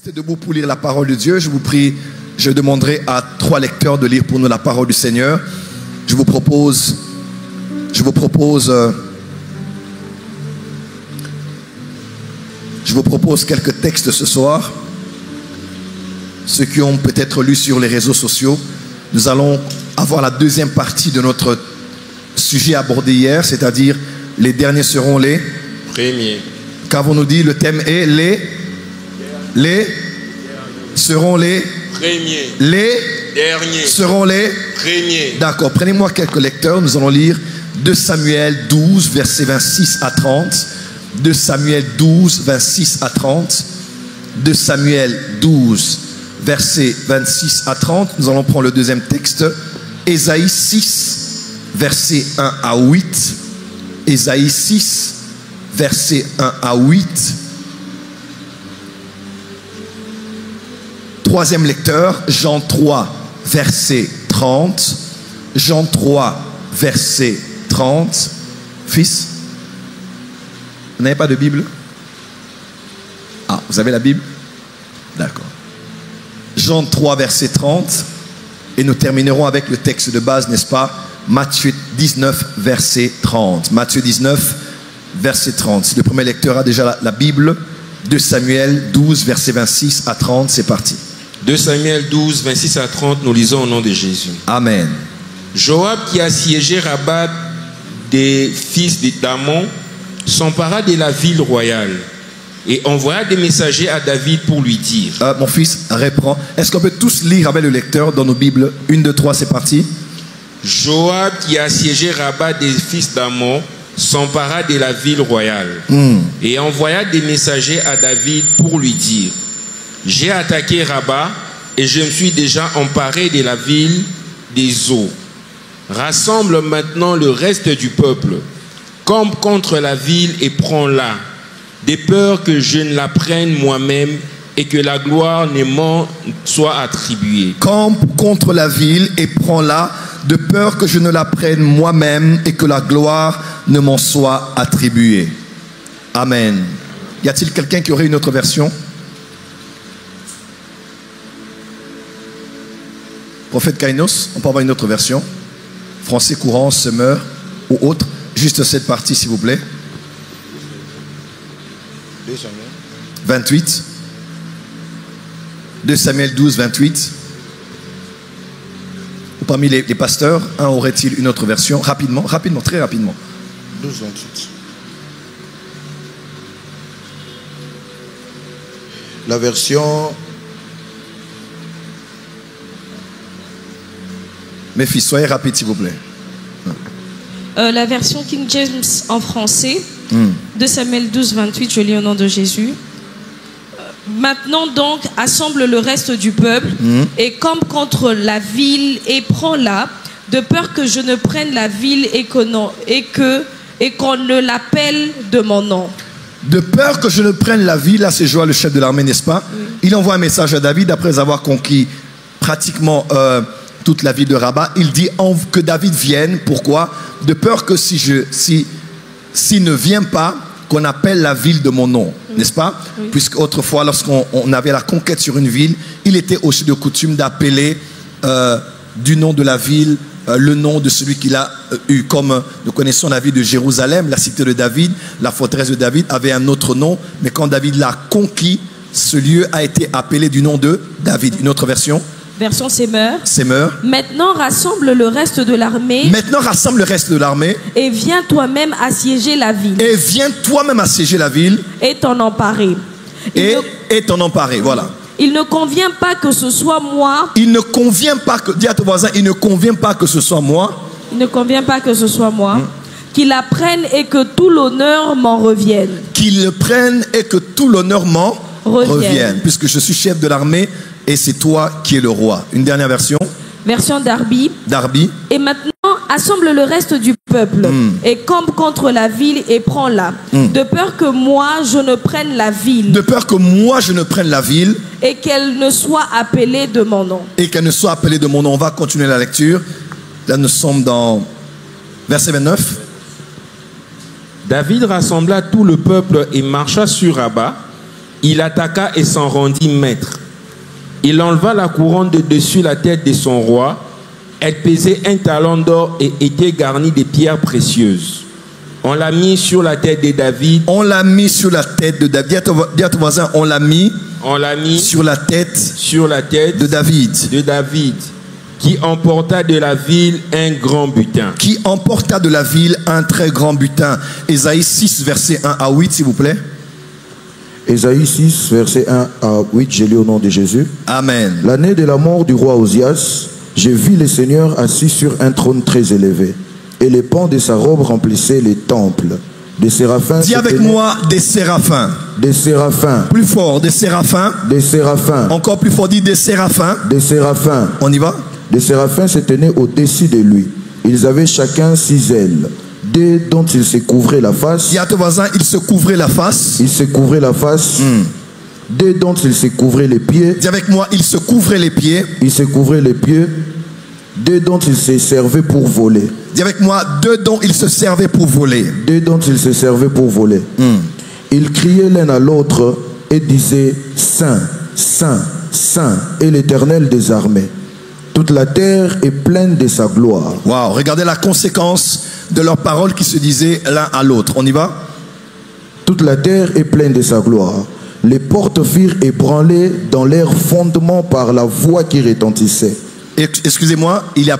Restez debout pour lire la parole de Dieu. Je vous prie, je demanderai à 3 lecteurs de lire pour nous la parole du Seigneur. Je vous propose quelques textes ce soir. Ceux qui ont peut-être lu sur les réseaux sociaux, nous allons avoir la deuxième partie de notre sujet abordé hier, c'est-à-dire les derniers seront les premiers. Qu'avons-nous dit? Le thème est les seront les Premiers. Les Derniers. seront les Premiers. D'accord, prenez-moi quelques lecteurs. Nous allons lire 2 Samuel 12, versets 26 à 30. 2 Samuel 12, 26 à 30. 2 Samuel 12, versets 26 à 30. Nous allons prendre le deuxième texte. Ésaïe 6, versets 1 à 8. Ésaïe 6, versets 1 à 8. Troisième lecteur, Jean 3, verset 30. Jean 3, verset 30. Fils, vous n'avez pas de Bible? Ah, vous avez la Bible? D'accord. Jean 3, verset 30. Et nous terminerons avec le texte de base, n'est-ce pas? Matthieu 19, verset 30. Matthieu 19, verset 30. Si le premier lecteur a déjà la Bible, 2 Samuel 12, verset 26 à 30, c'est parti. 2 Samuel 12, 26 à 30, nous lisons au nom de Jésus. Amen. Joab, qui assiégeait Rabat des fils d'Amon, s'empara de la ville royale et envoya des messagers à David pour lui dire. Mon fils, reprends. Est-ce qu'on peut tous lire avec le lecteur dans nos Bibles? 1, 2, 3, c'est parti. Joab, qui assiégeait Rabat des fils d'Amon, s'empara de la ville royale et envoya des messagers à David pour lui dire: j'ai attaqué Rabat et je me suis déjà emparé de la ville des eaux. Rassemble maintenant le reste du peuple, campe contre la ville et prends-la, de peur que je ne la prenne moi-même et que la gloire ne m'en soit attribuée. Campe contre la ville et prends-la, de peur que je ne la prenne moi-même et que la gloire ne m'en soit attribuée. Amen. Y a-t-il quelqu'un qui aurait une autre version? Prophète Kainos, on peut avoir une autre version. Français courant, semeur ou autre. Juste cette partie, s'il vous plaît. 28. 2 Samuel 12, 28. Ou parmi les pasteurs, un aurait-il une autre version? Rapidement, très rapidement. 12, 28. La version... Mes fils, soyez rapides, s'il vous plaît. La version King James en français, 2 Samuel 12, 28, je lis au nom de Jésus. Maintenant donc, assemble le reste du peuple et campe contre la ville et prends-la, de peur que je ne prenne la ville et qu'on ne l'appelle de mon nom. De peur que je ne prenne la ville, là c'est Joab le chef de l'armée, n'est-ce pas? Il envoie un message à David après avoir conquis pratiquement... toute la ville de Rabat. Il dit que David vienne. Pourquoi? De peur que s'il ne vient pas, qu'on appelle la ville de mon nom, n'est-ce pas? Puisque autrefois, lorsqu'on avait la conquête sur une ville, il était aussi de coutume d'appeler du nom de la ville le nom de celui qu'il a eu. Comme nous connaissons la ville de Jérusalem, la cité de David, la forteresse de David avait un autre nom, mais quand David l'a conquis, ce lieu a été appelé du nom de David. Une autre version? Version Semeur. Maintenant rassemble le reste de l'armée. Et viens toi-même assiéger la ville. Et t'en emparer. Voilà. Il ne convient pas que ce soit moi. Dis à ton voisin, il ne convient pas que ce soit moi. Qu'il la prenne et que tout l'honneur m'en revienne. Revienne. Puisque je suis chef de l'armée. Et c'est toi qui es le roi. Une dernière version. Version Darby. Et maintenant, assemble le reste du peuple et campe contre la ville et prends-la. De peur que moi, je ne prenne la ville. Et qu'elle ne soit appelée de mon nom. On va continuer la lecture. Là, nous sommes dans verset 29. David rassembla tout le peuple et marcha sur Rabat. il attaqua et s'en rendit maître. Il enleva la couronne de dessus la tête de son roi. Elle pesait 1 talent d'or et était garnie de pierres précieuses. On l'a mis sur la tête de David. On l'a mis sur la tête de David. Dis à ton voisin, on l'a mis sur la tête de David. Qui emporta de la ville un grand butin. Qui emporta de la ville un très grand butin. Ésaïe 6, verset 1 à 8, s'il vous plaît. Ésaïe 6, verset 1 à 8, je lis au nom de Jésus. Amen. L'année de la mort du roi Osias, j'ai vu le Seigneur assis sur un trône très élevé. Et les pans de sa robe remplissaient les temples. Des séraphins. Dis avec moi, des séraphins. Des séraphins. Plus fort, des séraphins. Des séraphins. Encore plus fort, dis des séraphins. Des séraphins. On y va? Des séraphins se tenaient au-dessus de lui. Ils avaient chacun 6 ailes. 2 dont ils se couvraient la face. Dis à ton voisin, ils se couvraient la face. Ils se couvraient la face. 2 dont ils se couvraient les pieds. Dis avec moi, ils se couvraient les pieds. Ils se couvraient les pieds. 2 dont ils se servaient pour voler. Dis avec moi, 2 dont ils se servaient pour voler. 2 dont ils se servaient pour voler. Ils criaient l'un à l'autre et disaient, Saint, Saint, Saint est l'Éternel des armées. Toute la terre est pleine de sa gloire. Waouh, regardez la conséquence de leurs paroles qui se disaient l'un à l'autre. On y va? Toute la terre est pleine de sa gloire. Les portes firent ébranler dans leurs fondements par la voix qui retentissait. Excusez-moi, il y a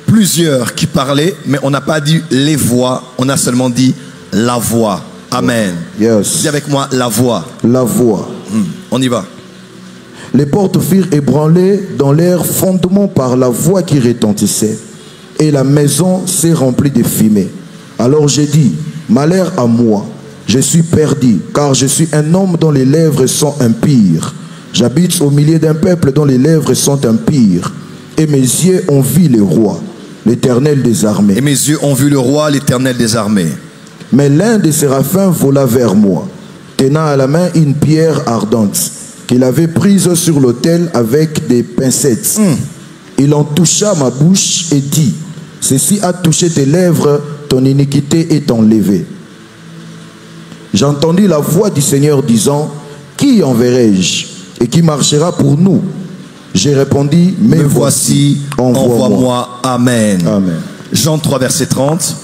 plusieurs qui parlaient, mais on n'a pas dit les voix, on a seulement dit la voix. Amen. Yes. Dis avec moi la voix. La voix. On y va. Les portes firent ébranler dans leurs fondements par la voix qui retentissait. Et la maison s'est remplie de fumée. Alors j'ai dit, malheur à moi, je suis perdu, car je suis un homme dont les lèvres sont impures. J'habite au milieu d'un peuple dont les lèvres sont impures. Et mes yeux ont vu le roi, l'Éternel des armées. Et mes yeux ont vu le roi, l'Éternel des armées. Mais l'un des séraphins vola vers moi, tenant à la main une pierre ardente, qu'il avait prise sur l'autel avec des pincettes. Il en toucha ma bouche et dit, ceci a touché tes lèvres, ton iniquité est enlevée. J'entendis la voix du Seigneur disant, qui enverrai-je et qui marchera pour nous? J'ai répondu, me voici, envoie-moi. Amen. Amen. Jean 3, verset 30.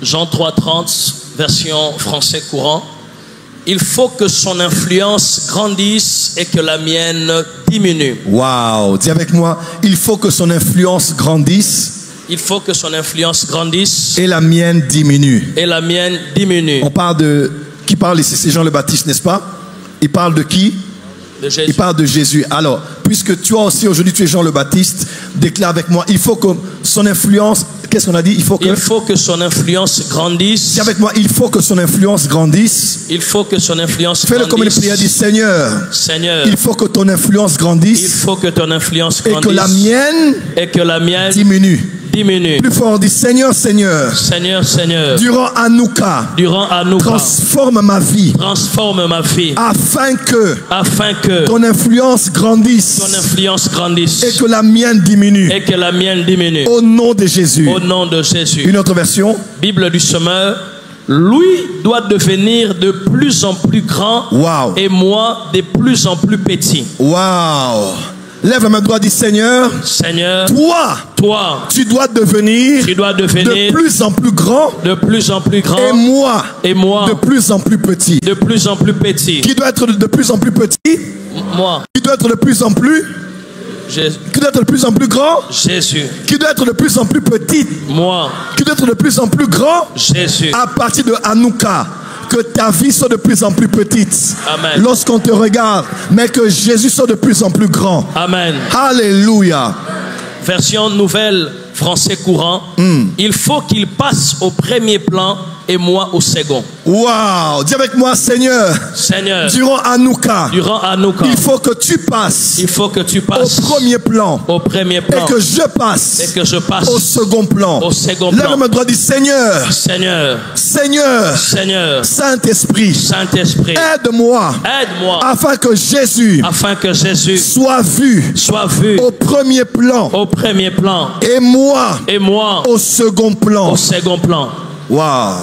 Jean 3, 30, version français courant. Il faut que son influence grandisse et que la mienne diminue. Waouh, dis avec moi, il faut que son influence grandisse. Il faut que son influence grandisse et la mienne diminue. Et la mienne diminue. On parle de... Qui parle ici? C'est Jean le Baptiste, n'est-ce pas? Il parle de qui? De Jésus. Il parle de Jésus. Alors, puisque toi aussi aujourd'hui tu es Jean le Baptiste, déclare avec moi, il faut que son influence... Qu'est-ce qu'on a dit? Il faut que son influence grandisse. Dis avec moi, il faut que son influence grandisse. Il faut que son influence grandisse. Fais-le comme une prière, dis Seigneur. Seigneur. Il faut que ton influence grandisse. Il faut que ton influence grandisse. Et que la mienne diminue. Plus fort, on dit Seigneur, Seigneur. Seigneur, Seigneur. Durant Hanouka. Transforme ma vie. Transforme ma vie. Afin que ton influence grandisse. Ton influence grandisse. Et que la mienne diminue. Et que la mienne diminue. Au nom de Jésus. Au nom de Jésus. Une autre version. Bible du semeur. Lui doit devenir de plus en plus grand. Wow. Et moi de plus en plus petit. Waouh. Lève la main droite, dis Seigneur. Seigneur. Toi. Tu dois devenir. De plus en plus grand. De plus en plus grand. Et moi. De plus en plus petit. De plus en plus petit. Qui doit être de plus en plus petit? Moi. Qui doit être de plus en plus? Jésus. Qui doit être de plus en plus grand? Jésus. Qui doit être de plus en plus petit? Moi. Qui doit être de plus en plus grand? Jésus. À partir de Hanouka. Que ta vie soit de plus en plus petite. Amen. Lorsqu'on te regarde, mais que Jésus soit de plus en plus grand. Amen. Alléluia. Version nouvelle, français courant. Il faut qu'il passe au premier plan et moi au second. Waouh. Dis avec moi, Seigneur. Seigneur. Durant Hanouka. Il faut que tu passes. Au premier plan. Et que je passe. Au second plan. Lève ma droite, dis Seigneur. Seigneur. Saint-Esprit. Aide-moi. Afin que Jésus. Soit vu. Au premier plan. Et moi. Au second plan. Waouh.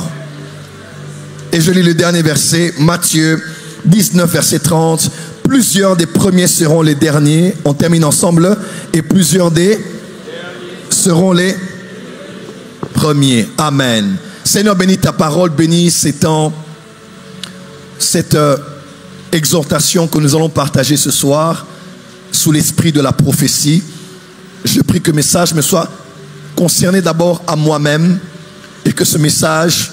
Et je lis le dernier verset, Matthieu 19, verset 30. plusieurs des premiers seront les derniers. On termine ensemble. Et plusieurs des seront les premiers. Amen. Seigneur, bénis ta parole, bénis ces temps, cette exhortation que nous allons partager ce soir sous l'esprit de la prophétie. Je prie que le message me soit concerné d'abord à moi-même et que ce message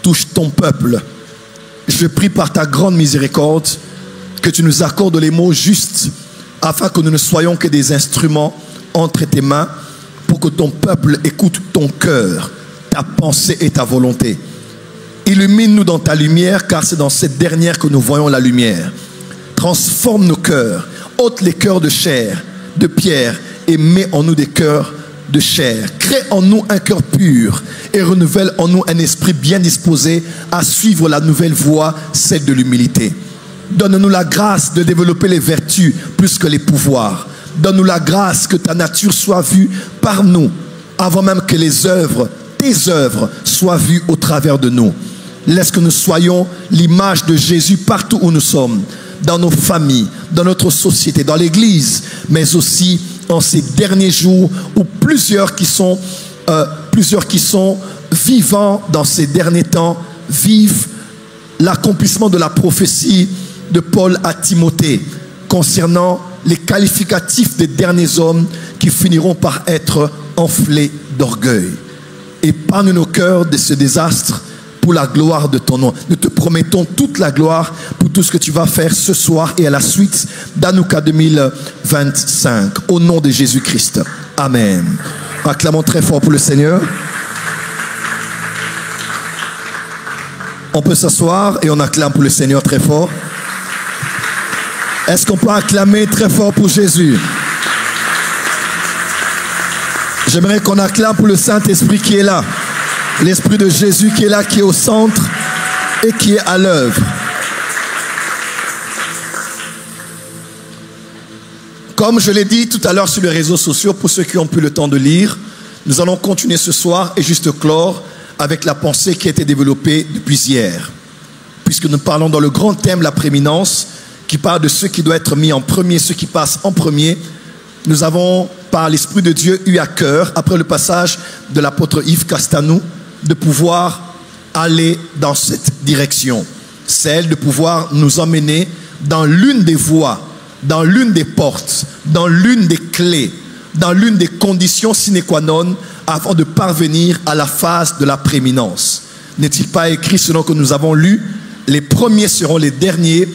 touche ton peuple. Je prie par ta grande miséricorde que tu nous accordes les mots justes afin que nous ne soyons que des instruments entre tes mains pour que ton peuple écoute ton cœur, ta pensée et ta volonté. Illumine-nous dans ta lumière, car c'est dans cette dernière que nous voyons la lumière. Transforme nos cœurs, ôte les cœurs de chair, de pierre, et mets en nous des cœurs de chair. Crée en nous un cœur pur et renouvelle en nous un esprit bien disposé à suivre la nouvelle voie, celle de l'humilité. Donne-nous la grâce de développer les vertus plus que les pouvoirs. Donne-nous la grâce que ta nature soit vue par nous, avant même que les œuvres, tes œuvres, soient vues au travers de nous. Laisse que nous soyons l'image de Jésus partout où nous sommes, dans nos familles, dans notre société, dans l'église, mais aussi en ces derniers jours où plusieurs qui sont vivants dans ces derniers temps vivent l'accomplissement de la prophétie de Paul à Timothée concernant les qualificatifs des derniers hommes qui finiront par être enflés d'orgueil. Épargne nos cœurs de ce désastre pour la gloire de ton nom. Nous te promettons toute la gloire pour tout ce que tu vas faire ce soir et à la suite d'Hanouka 2025. Au nom de Jésus-Christ. Amen. Acclamons très fort pour le Seigneur. On peut s'asseoir et on acclame pour le Seigneur très fort. Est-ce qu'on peut acclamer très fort pour Jésus? J'aimerais qu'on acclame pour le Saint-Esprit qui est là. L'Esprit de Jésus qui est là, qui est au centre et qui est à l'œuvre. Comme je l'ai dit tout à l'heure sur les réseaux sociaux, pour ceux qui ont pu le temps de lire, nous allons continuer ce soir et juste clore avec la pensée qui a été développée depuis hier. Puisque nous parlons dans le grand thème, la prééminence, qui parle de ceux qui doivent être mis en premier, ceux qui passent en premier. Nous avons, par l'Esprit de Dieu, eu à cœur, après le passage de l'apôtre Yves Castanou, de pouvoir aller dans cette direction. Celle de pouvoir nous emmener dans l'une des voies, dans l'une des portes, dans l'une des clés, dans l'une des conditions sine qua non avant de parvenir à la phase de la prééminence. N'est-il pas écrit selon que nous avons lu, les premiers seront les derniers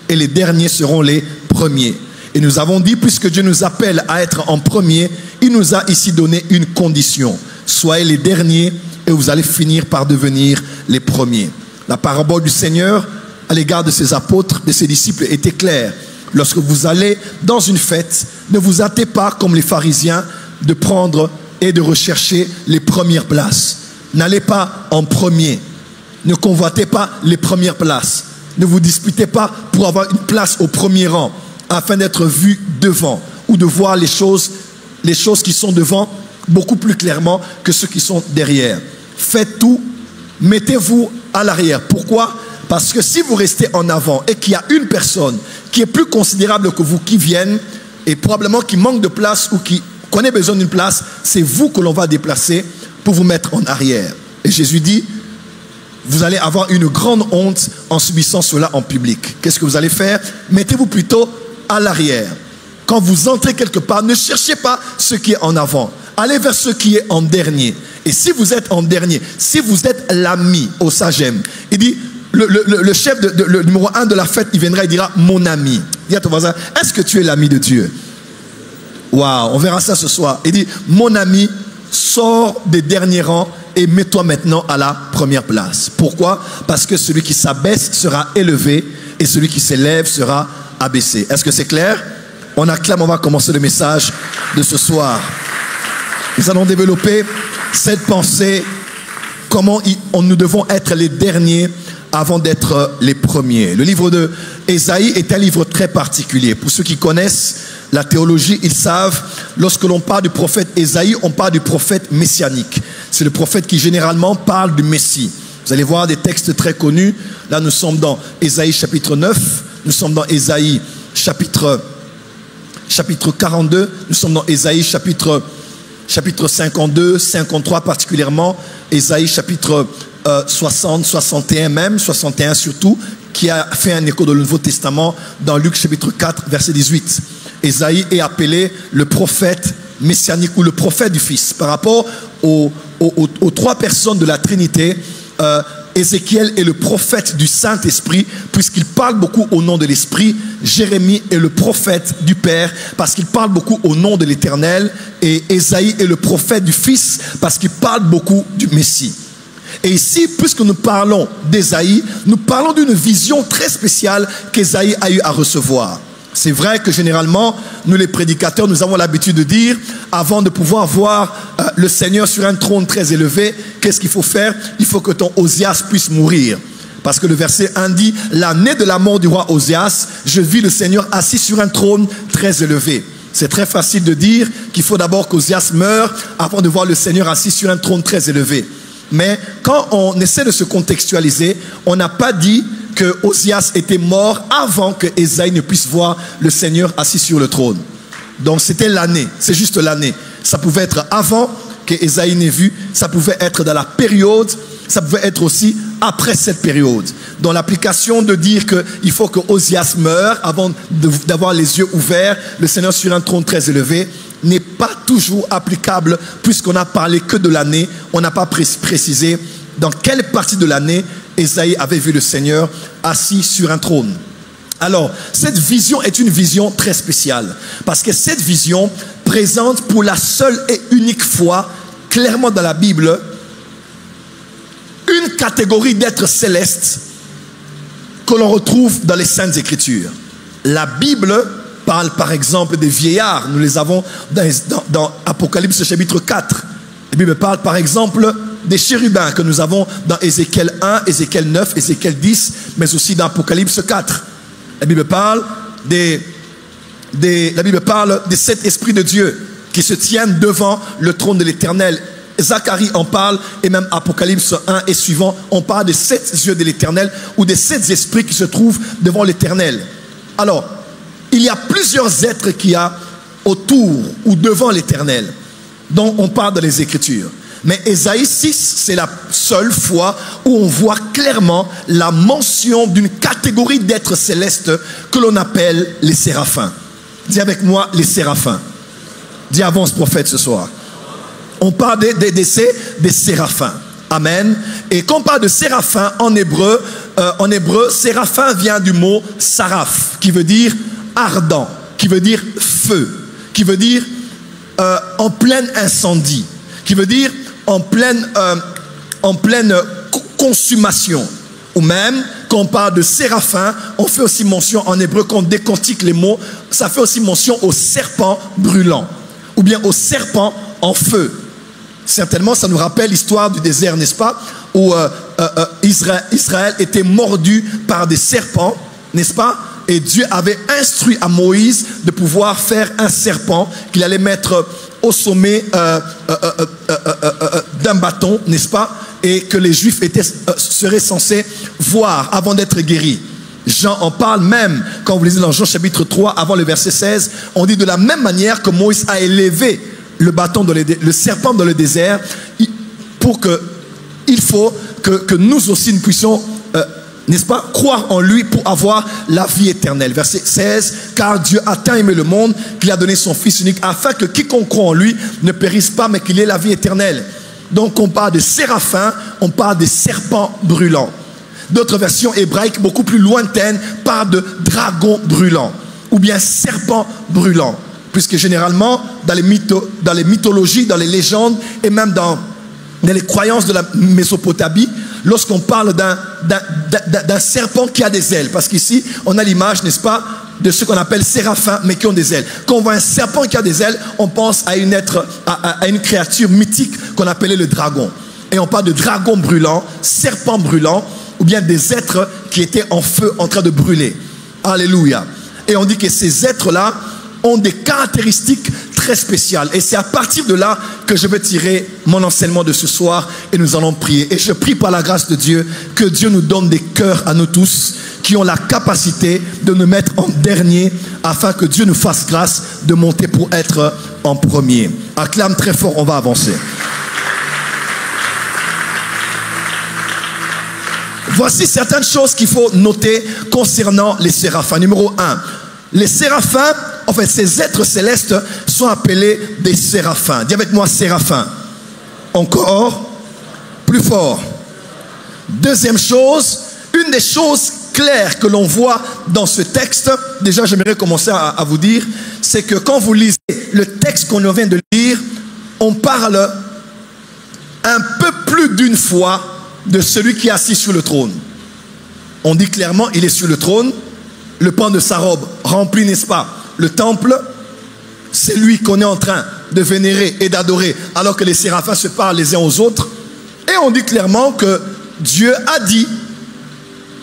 et les derniers seront les premiers. Et nous avons dit, puisque Dieu nous appelle à être en premier, il nous a ici donné une condition. Soyez les derniers et vous allez finir par devenir les premiers. La parabole du Seigneur à l'égard de ses apôtres, de ses disciples était claire. Lorsque vous allez dans une fête, ne vous hâtez pas comme les pharisiens de prendre et de rechercher les premières places. N'allez pas en premier. Ne convoitez pas les premières places. Ne vous disputez pas pour avoir une place au premier rang afin d'être vu devant ou de voir les choses qui sont devant beaucoup plus clairement que ceux qui sont derrière. Faites tout, mettez-vous à l'arrière. Pourquoi? Parce que si vous restez en avant et qu'il y a une personne qui est plus considérable que vous qui vienne et probablement qui manque de place ou qui connaît besoin d'une place, c'est vous que l'on va déplacer pour vous mettre en arrière. Et Jésus dit, vous allez avoir une grande honte en subissant cela en public. Qu'est-ce que vous allez faire? Mettez-vous plutôt à l'arrière. Quand vous entrez quelque part, ne cherchez pas ce qui est en avant. Allez vers ce qui est en dernier. Et si vous êtes en dernier, si vous êtes l'ami au Sagem, il dit, le chef, le numéro 1 de la fête, il viendra et dira, mon ami. Dis à ton voisin, est-ce que tu es l'ami de Dieu? Waouh, on verra ça ce soir. Il dit, mon ami, sors des derniers rangs et mets-toi maintenant à la première place. Pourquoi? Parce que celui qui s'abaisse sera élevé et celui qui s'élève sera abaissé. Est-ce que c'est clair? On acclame, on va commencer le message de ce soir. Nous allons développer cette pensée, comment nous devons être les derniers avant d'être les premiers. Le livre de Ésaïe est un livre très particulier. Pour ceux qui connaissent la théologie, ils savent, lorsque l'on parle du prophète Ésaïe, on parle du prophète messianique. C'est le prophète qui généralement parle du Messie. Vous allez voir des textes très connus. Là, nous sommes dans Ésaïe chapitre 9, nous sommes dans Ésaïe chapitre 42, nous sommes dans Ésaïe chapitre 52, 53 particulièrement, Ésaïe chapitre 60, 61 même, 61 surtout, qui a fait un écho dans le Nouveau Testament dans Luc chapitre 4, verset 18. Ésaïe est appelé le prophète messianique ou le prophète du Fils. Par rapport aux trois personnes de la Trinité, Ézéchiel est le prophète du Saint-Esprit puisqu'il parle beaucoup au nom de l'Esprit. Jérémie est le prophète du Père parce qu'il parle beaucoup au nom de l'Éternel. Et Ésaïe est le prophète du Fils parce qu'il parle beaucoup du Messie. Et ici, puisque nous parlons d'Ésaïe, nous parlons d'une vision très spéciale qu'Ésaïe a eu à recevoir. C'est vrai que généralement, nous les prédicateurs, nous avons l'habitude de dire, avant de pouvoir voir le Seigneur sur un trône très élevé, qu'est-ce qu'il faut faire? Il faut que ton Osias puisse mourir. Parce que le verset 1 dit, l'année de la mort du roi Osias, je vis le Seigneur assis sur un trône très élevé. C'est très facile de dire qu'il faut d'abord qu'Osias meure avant de voir le Seigneur assis sur un trône très élevé. Mais quand on essaie de se contextualiser, on n'a pas dit que Osias était mort avant que Ésaïe ne puisse voir le Seigneur assis sur le trône. Donc c'était l'année, c'est juste l'année. Ça pouvait être avant que Ésaïe n'ait vu, ça pouvait être dans la période, ça pouvait être aussi après cette période. Dans l'application de dire qu'il faut que Osias meure avant d'avoir les yeux ouverts, le Seigneur sur un trône très élevé, n'est pas toujours applicable puisqu'on n'a parlé que de l'année, on n'a pas précisé dans quelle partie de l'année Ésaïe avait vu le Seigneur assis sur un trône. Alors, cette vision est une vision très spéciale parce que cette vision présente pour la seule et unique fois, clairement dans la Bible, une catégorie d'êtres célestes que l'on retrouve dans les Saintes Écritures. La Bible parle par exemple des vieillards, nous les avons dans Apocalypse chapitre 4. La Bible parle par exemple des chérubins que nous avons dans Ézéchiel 1, Ézéchiel 9, Ézéchiel 10, mais aussi dans Apocalypse 4. La Bible parle des 7 esprits de Dieu qui se tiennent devant le trône de l'Éternel. Zacharie en parle, et même Apocalypse 1 et suivant, on parle des 7 yeux de l'Éternel ou des 7 esprits qui se trouvent devant l'Éternel. Alors, il y a plusieurs êtres qu'il y a autour ou devant l'Éternel dont on parle dans les Écritures. Mais Ésaïe 6, c'est la seule fois où on voit clairement la mention d'une catégorie d'êtres célestes que l'on appelle les séraphins. Dis avec moi, les séraphins. Dis avance prophète ce soir. On parle des séraphins. Amen. Et quand on parle de séraphins en hébreu, séraphin vient du mot saraf, qui veut dire ardent, qui veut dire feu, qui veut dire en plein incendie, qui veut dire en pleine consommation. Ou même, quand on parle de séraphin, on fait aussi mention en hébreu, quand on décortique les mots, ça fait aussi mention au serpent brûlant, ou bien au serpent en feu. Certainement, ça nous rappelle l'histoire du désert, n'est-ce pas, où Israël était mordu par des serpents, n'est-ce pas? Et Dieu avait instruit à Moïse de pouvoir faire un serpent qu'il allait mettre au sommet d'un bâton, n'est-ce pas? Et que les Juifs seraient censés voir avant d'être guéris. Jean en parle même, quand vous lisez dans Jean chapitre 3, avant le verset 16, on dit de la même manière que Moïse a élevé le serpent dans le désert, il faut que nous aussi nous puissions, n'est-ce pas, croire en lui pour avoir la vie éternelle. Verset 16, car Dieu a tant aimé le monde qu'il a donné son Fils unique afin que quiconque croit en lui ne périsse pas mais qu'il ait la vie éternelle. Donc on parle de séraphins, on parle des serpents brûlants. D'autres versions hébraïques beaucoup plus lointaines parlent de dragons brûlants ou bien serpents brûlants. Puisque généralement, dans les mythologies, dans les légendes et même dans les croyances de la Mésopotamie, lorsqu'on parle d'un serpent qui a des ailes, parce qu'ici, on a l'image, n'est-ce pas, de ce qu'on appelle séraphins, mais qui ont des ailes. Quand on voit un serpent qui a des ailes, on pense à une créature mythique qu'on appelait le dragon. Et on parle de dragon brûlant, serpent brûlant, ou bien des êtres qui étaient en feu, en train de brûler. Alléluia. Et on dit que ces êtres-là ont des caractéristiques très spécial. Et c'est à partir de là que je vais tirer mon enseignement de ce soir et nous allons prier. Et je prie par la grâce de Dieu que Dieu nous donne des cœurs à nous tous qui ont la capacité de nous mettre en dernier afin que Dieu nous fasse grâce de monter pour être en premier. Acclame très fort, on va avancer. Voici certaines choses qu'il faut noter concernant les séraphins. Numéro 1, les séraphins, en fait, ces êtres célestes sont appelés des séraphins. Dis avec moi, séraphins. Encore, plus fort. Deuxième chose, une des choses claires que l'on voit dans ce texte, déjà j'aimerais commencer à vous dire, c'est que quand vous lisez le texte qu'on vient de lire, on parle un peu plus d'une fois de celui qui est assis sur le trône. On dit clairement, il est sur le trône, le pan de sa robe rempli, n'est-ce pas, le temple, c'est lui qu'on est en train de vénérer et d'adorer, alors que les séraphins se parlent les uns aux autres. Et on dit clairement que Dieu a dit,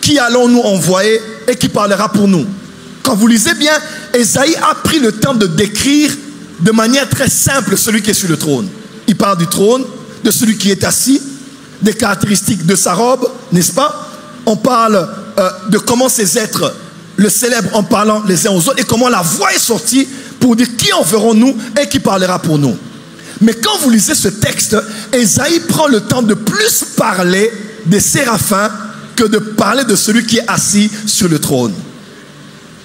qui allons-nous envoyer et qui parlera pour nous. Quand vous lisez bien, Ésaïe a pris le temps de décrire de manière très simple celui qui est sur le trône. Il parle du trône, de celui qui est assis, des caractéristiques de sa robe, n'est-ce pas? On parle de comment ces êtres le célèbrent en parlant les uns aux autres et comment la voix est sortie pour dire qui enverrons-nous et qui parlera pour nous. Mais quand vous lisez ce texte, Ésaïe prend le temps de plus parler des séraphins que de parler de celui qui est assis sur le trône.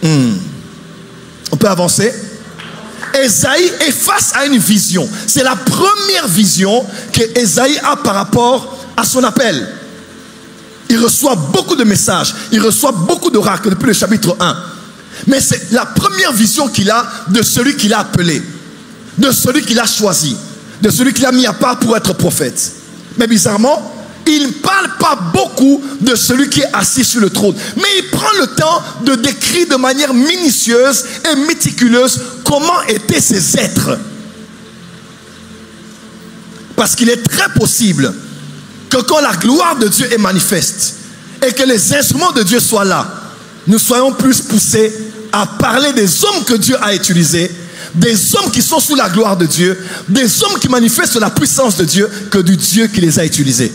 On peut avancer? Ésaïe est face à une vision. C'est la première vision que Ésaïe a par rapport à son appel. Il reçoit beaucoup de messages, il reçoit beaucoup d'oracles depuis le chapitre 1. Mais c'est la première vision qu'il a de celui qu'il a appelé, de celui qu'il a choisi, de celui qu'il a mis à part pour être prophète. Mais bizarrement, il ne parle pas beaucoup de celui qui est assis sur le trône. Mais il prend le temps de décrire de manière minutieuse et méticuleuse comment étaient ces êtres. Parce qu'il est très possible que quand la gloire de Dieu est manifeste et que les instruments de Dieu soient là, nous soyons plus poussés à parler des hommes que Dieu a utilisés, des hommes qui sont sous la gloire de Dieu, des hommes qui manifestent la puissance de Dieu, que du Dieu qui les a utilisés.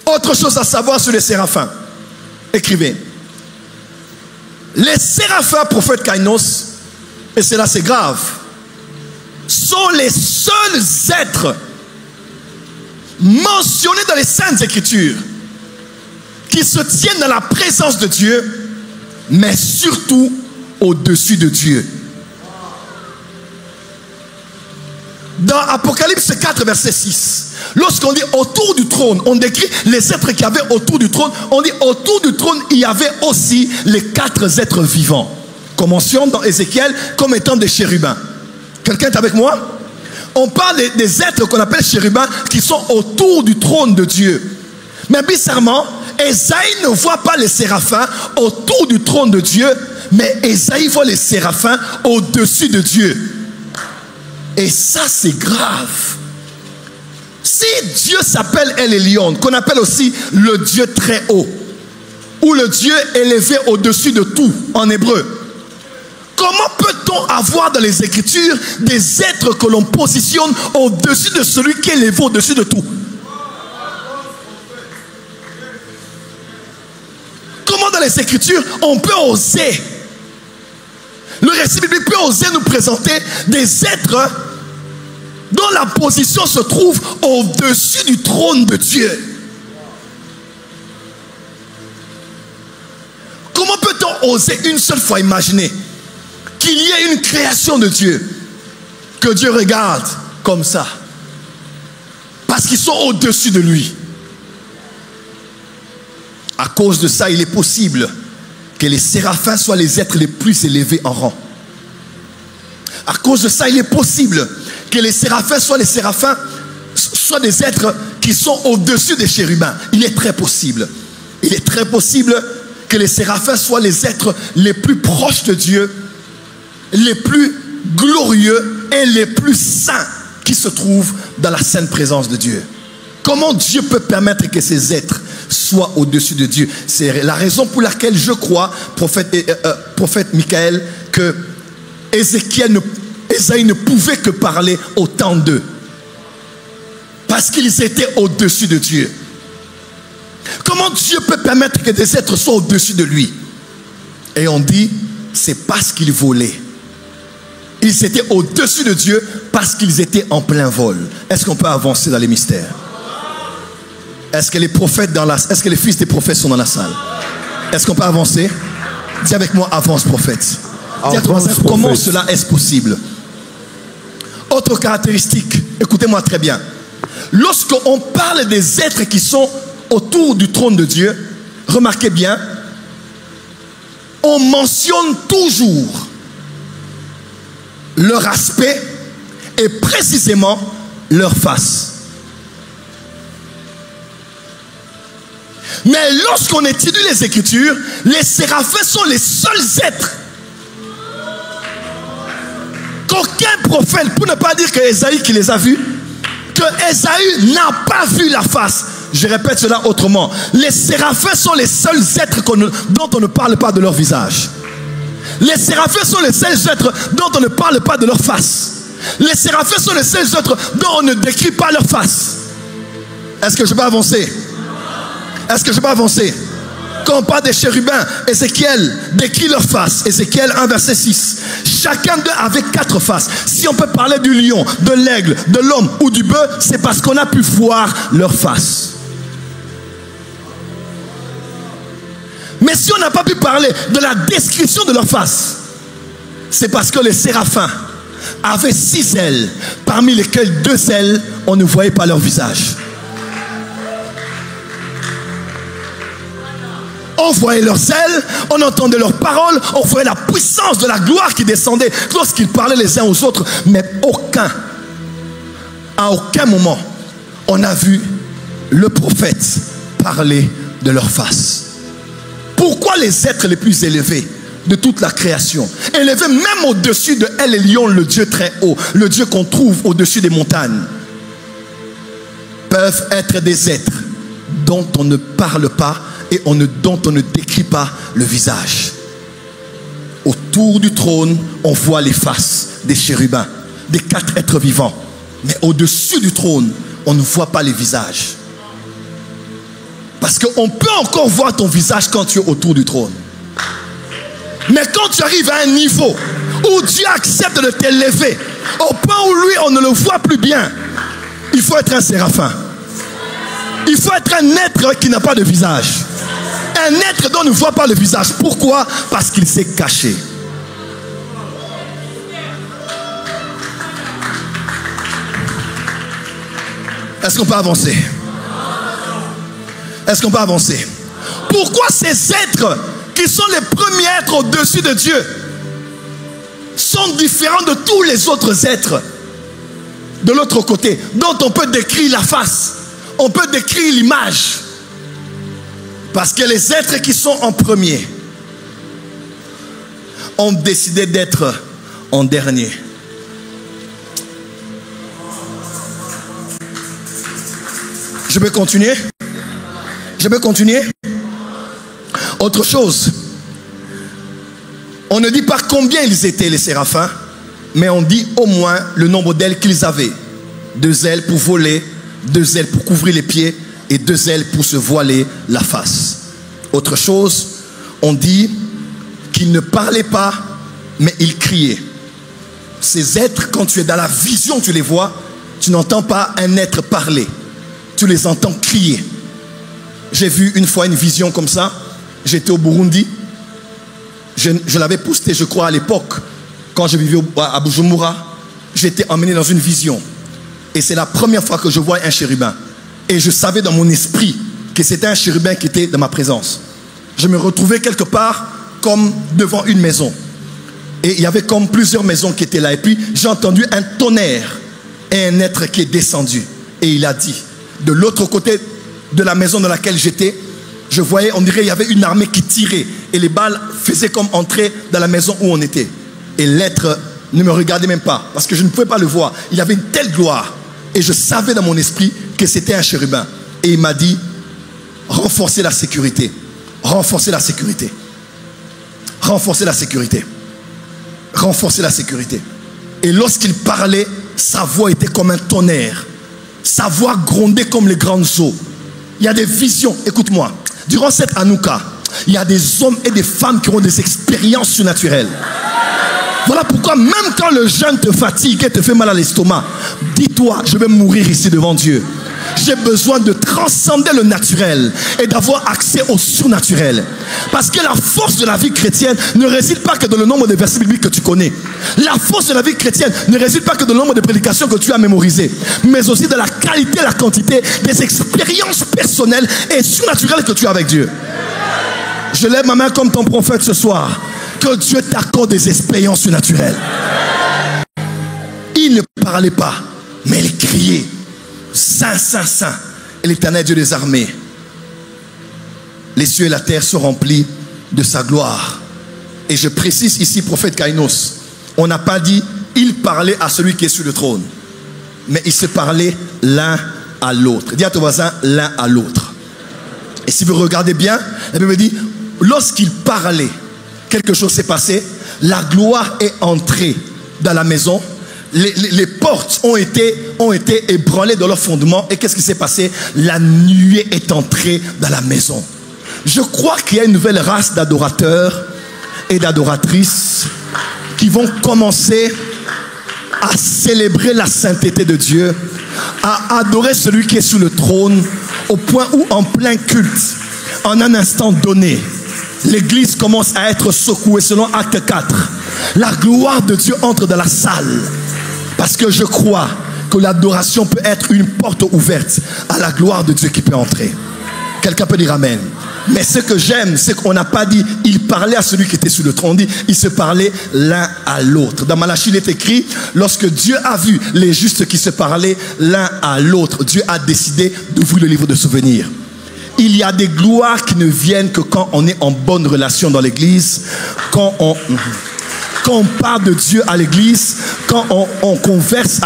Autre chose à savoir sur les séraphins. Écrivez. Les séraphins, prophète Kainos, et cela c'est grave, sont les seuls êtres mentionnés dans les Saintes Écritures qui se tiennent dans la présence de Dieu, mais surtout au-dessus de Dieu. Dans Apocalypse 4, verset 6, lorsqu'on dit autour du trône, on décrit les êtres qu'il y avait autour du trône. On dit autour du trône, il y avait aussi les 4 êtres vivants, qu'on mentionne dans Ézéchiel comme étant des chérubins. Quelqu'un est avec moi? On parle des êtres qu'on appelle chérubins qui sont autour du trône de Dieu. Mais bizarrement, Ésaïe ne voit pas les séraphins autour du trône de Dieu, mais Ésaïe voit les séraphins au-dessus de Dieu. Et ça, c'est grave. Si Dieu s'appelle El Elyon, qu'on appelle aussi le Dieu très haut, ou le Dieu élevé au-dessus de tout en hébreu, comment peut-on avoir dans les Écritures des êtres que l'on positionne au-dessus de celui qui est élevé au-dessus de tout? Comment dans les Écritures on peut oser, le récit biblique peut oser nous présenter des êtres dont la position se trouve au-dessus du trône de Dieu? Comment peut-on oser une seule fois imaginer qu'il y ait une création de Dieu que Dieu regarde comme ça? Parce qu'ils sont au-dessus de lui. À cause de ça, il est possible que les séraphins soient les êtres les plus élevés en rang. À cause de ça, il est possible que les séraphins soient des êtres qui sont au-dessus des chérubins. Il est très possible. Il est très possible que les séraphins soient les êtres les plus proches de Dieu, les plus glorieux et les plus saints qui se trouvent dans la sainte présence de Dieu. Comment Dieu peut permettre que ces êtres soit au-dessus de Dieu. C'est la raison pour laquelle je crois, prophète Michael, que Ésaïe ne pouvait que parler autant d'eux. Parce qu'ils étaient au-dessus de Dieu. Comment Dieu peut permettre que des êtres soient au-dessus de lui? Et on dit, c'est parce qu'ils volaient. Ils étaient au-dessus de Dieu parce qu'ils étaient en plein vol. Est-ce qu'on peut avancer dans les mystères? Est-ce que les prophètes est-ce que les fils des prophètes sont dans la salle? Est-ce qu'on peut avancer? Dis avec moi, avance prophète. Dis avec moi, comment cela est-ce possible? Autre caractéristique, écoutez-moi très bien. Lorsqu'on parle des êtres qui sont autour du trône de Dieu, remarquez bien, on mentionne toujours leur aspect et précisément leur face. Mais lorsqu'on étudie les Écritures, les séraphins sont les seuls êtres qu'aucun prophète, pour ne pas dire que Ésaïe qui les a vus, que Ésaïe n'a pas vu la face. Je répète cela autrement. Les séraphins sont les seuls êtres dont on ne parle pas de leur visage. Les séraphins sont les seuls êtres dont on ne parle pas de leur face. Les séraphins sont les seuls êtres dont on ne décrit pas leur face. Est-ce que je peux avancer? Est-ce que je peux avancer? Quand on parle des chérubins, Ézéchiel décrit leur face. Ézéchiel 1 verset 6. Chacun d'eux avait 4 faces. Si on peut parler du lion, de l'aigle, de l'homme ou du bœuf, c'est parce qu'on a pu voir leur face. Mais si on n'a pas pu parler de la description de leur face, c'est parce que les séraphins avaient 6 ailes, parmi lesquelles 2 ailes, on ne voyait pas leur visage. On voyait leurs ailes, on entendait leurs paroles, on voyait la puissance de la gloire qui descendait lorsqu'ils parlaient les uns aux autres. Mais à aucun moment, on a vu le prophète parler de leur face. Pourquoi les êtres les plus élevés de toute la création, élevés même au-dessus de El Elyon, le Dieu très haut, le Dieu qu'on trouve au-dessus des montagnes, peuvent être des êtres dont on ne parle pas et dont on ne décrit pas le visage? Autour du trône, on voit les faces des chérubins, des 4 êtres vivants. Mais au-dessus du trône, on ne voit pas les visages. Parce qu'on peut encore voir ton visage quand tu es autour du trône. Mais quand tu arrives à un niveau où Dieu accepte de t'élever, au point où lui, on ne le voit plus bien, il faut être un séraphin. Il faut être un être qui n'a pas de visage. Un être dont on ne voit pas le visage. Pourquoi? Parce qu'il s'est caché. Est-ce qu'on peut avancer? Est-ce qu'on peut avancer? Pourquoi ces êtres qui sont les premiers êtres au-dessus de Dieu sont différents de tous les autres êtres de l'autre côté, dont on peut décrire la face, on peut décrire l'image? Parce que les êtres qui sont en premier ont décidé d'être en dernier. Je peux continuer? Je peux continuer? Autre chose. On ne dit pas combien ils étaient les séraphins, mais on dit au moins le nombre d'ailes qu'ils avaient. 2 ailes pour voler, 2 ailes pour couvrir les pieds et 2 ailes pour se voiler la face. Autre chose, on dit qu'ils ne parlaient pas, mais ils criaient. Ces êtres, quand tu es dans la vision, tu les vois, tu n'entends pas un être parler. Tu les entends crier. J'ai vu une fois une vision comme ça. J'étais au Burundi. Je l'avais posté, je crois, à l'époque, quand je vivais à Bujumbura. J'étais emmené dans une vision. Et c'est la première fois que je vois un chérubin. Et je savais dans mon esprit que c'était un chérubin qui était dans ma présence. Je me retrouvais quelque part comme devant une maison. Et il y avait comme plusieurs maisons qui étaient là. Et puis j'ai entendu un tonnerre et un être qui est descendu. Et il a dit, de l'autre côté de la maison dans laquelle j'étais, je voyais, on dirait, il y avait une armée qui tirait. Et les balles faisaient comme entrer dans la maison où on était. Et l'être ne me regardait même pas, parce que je ne pouvais pas le voir. Il avait une telle gloire. Et je savais dans mon esprit que c'était un chérubin. Et il m'a dit, renforcer la sécurité. Renforcer la sécurité. Renforcer la sécurité. Renforcer la sécurité. Et lorsqu'il parlait, sa voix était comme un tonnerre. Sa voix grondait comme les grandes eaux. Il y a des visions. Écoute-moi. Durant cette Hanouka, il y a des hommes et des femmes qui ont des expériences surnaturelles. Voilà pourquoi même quand le jeûne te fatigue et te fait mal à l'estomac, dis-toi, je vais mourir ici devant Dieu. J'ai besoin de transcender le naturel et d'avoir accès au surnaturel. Parce que la force de la vie chrétienne ne réside pas que dans le nombre de versets bibliques que tu connais. La force de la vie chrétienne ne réside pas que dans le nombre de prédications que tu as mémorisées, mais aussi dans la qualité et la quantité des expériences personnelles et surnaturelles que tu as avec Dieu. Je lève ma main comme ton prophète ce soir. Que Dieu t'accorde des expériences surnaturelles. Il ne parlait pas, mais il criait. Saint, Saint, Saint. Et l'Éternel Dieu des armées. Les cieux et la terre sont remplis de sa gloire. Et je précise ici, prophète Kainos, on n'a pas dit il parlait à celui qui est sur le trône, mais il se parlait l'un à l'autre. Dis à ton voisin l'un à l'autre. Et si vous regardez bien, la Bible dit lorsqu'il parlait, quelque chose s'est passé, la gloire est entrée dans la maison, les portes ont été ébranlées dans leur fondement, et qu'est-ce qui s'est passé? La nuée est entrée dans la maison. Je crois qu'il y a une nouvelle race d'adorateurs et d'adoratrices qui vont commencer à célébrer la sainteté de Dieu, à adorer celui qui est sur le trône, au point où en plein culte, en un instant donné, l'église commence à être secouée. Selon Acte 4, la gloire de Dieu entre dans la salle. Parce que je crois que l'adoration peut être une porte ouverte à la gloire de Dieu qui peut entrer. Quelqu'un peut dire amen. Mais ce que j'aime, c'est qu'on n'a pas dit il parlait à celui qui était sur le trône. On dit il se parlait l'un à l'autre. Dans Malachie, il est écrit lorsque Dieu a vu les justes qui se parlaient l'un à l'autre, Dieu a décidé d'ouvrir le livre de souvenirs. Il y a des gloires qui ne viennent que quand on est en bonne relation dans l'église, quand on parle de Dieu à l'église, quand on converse,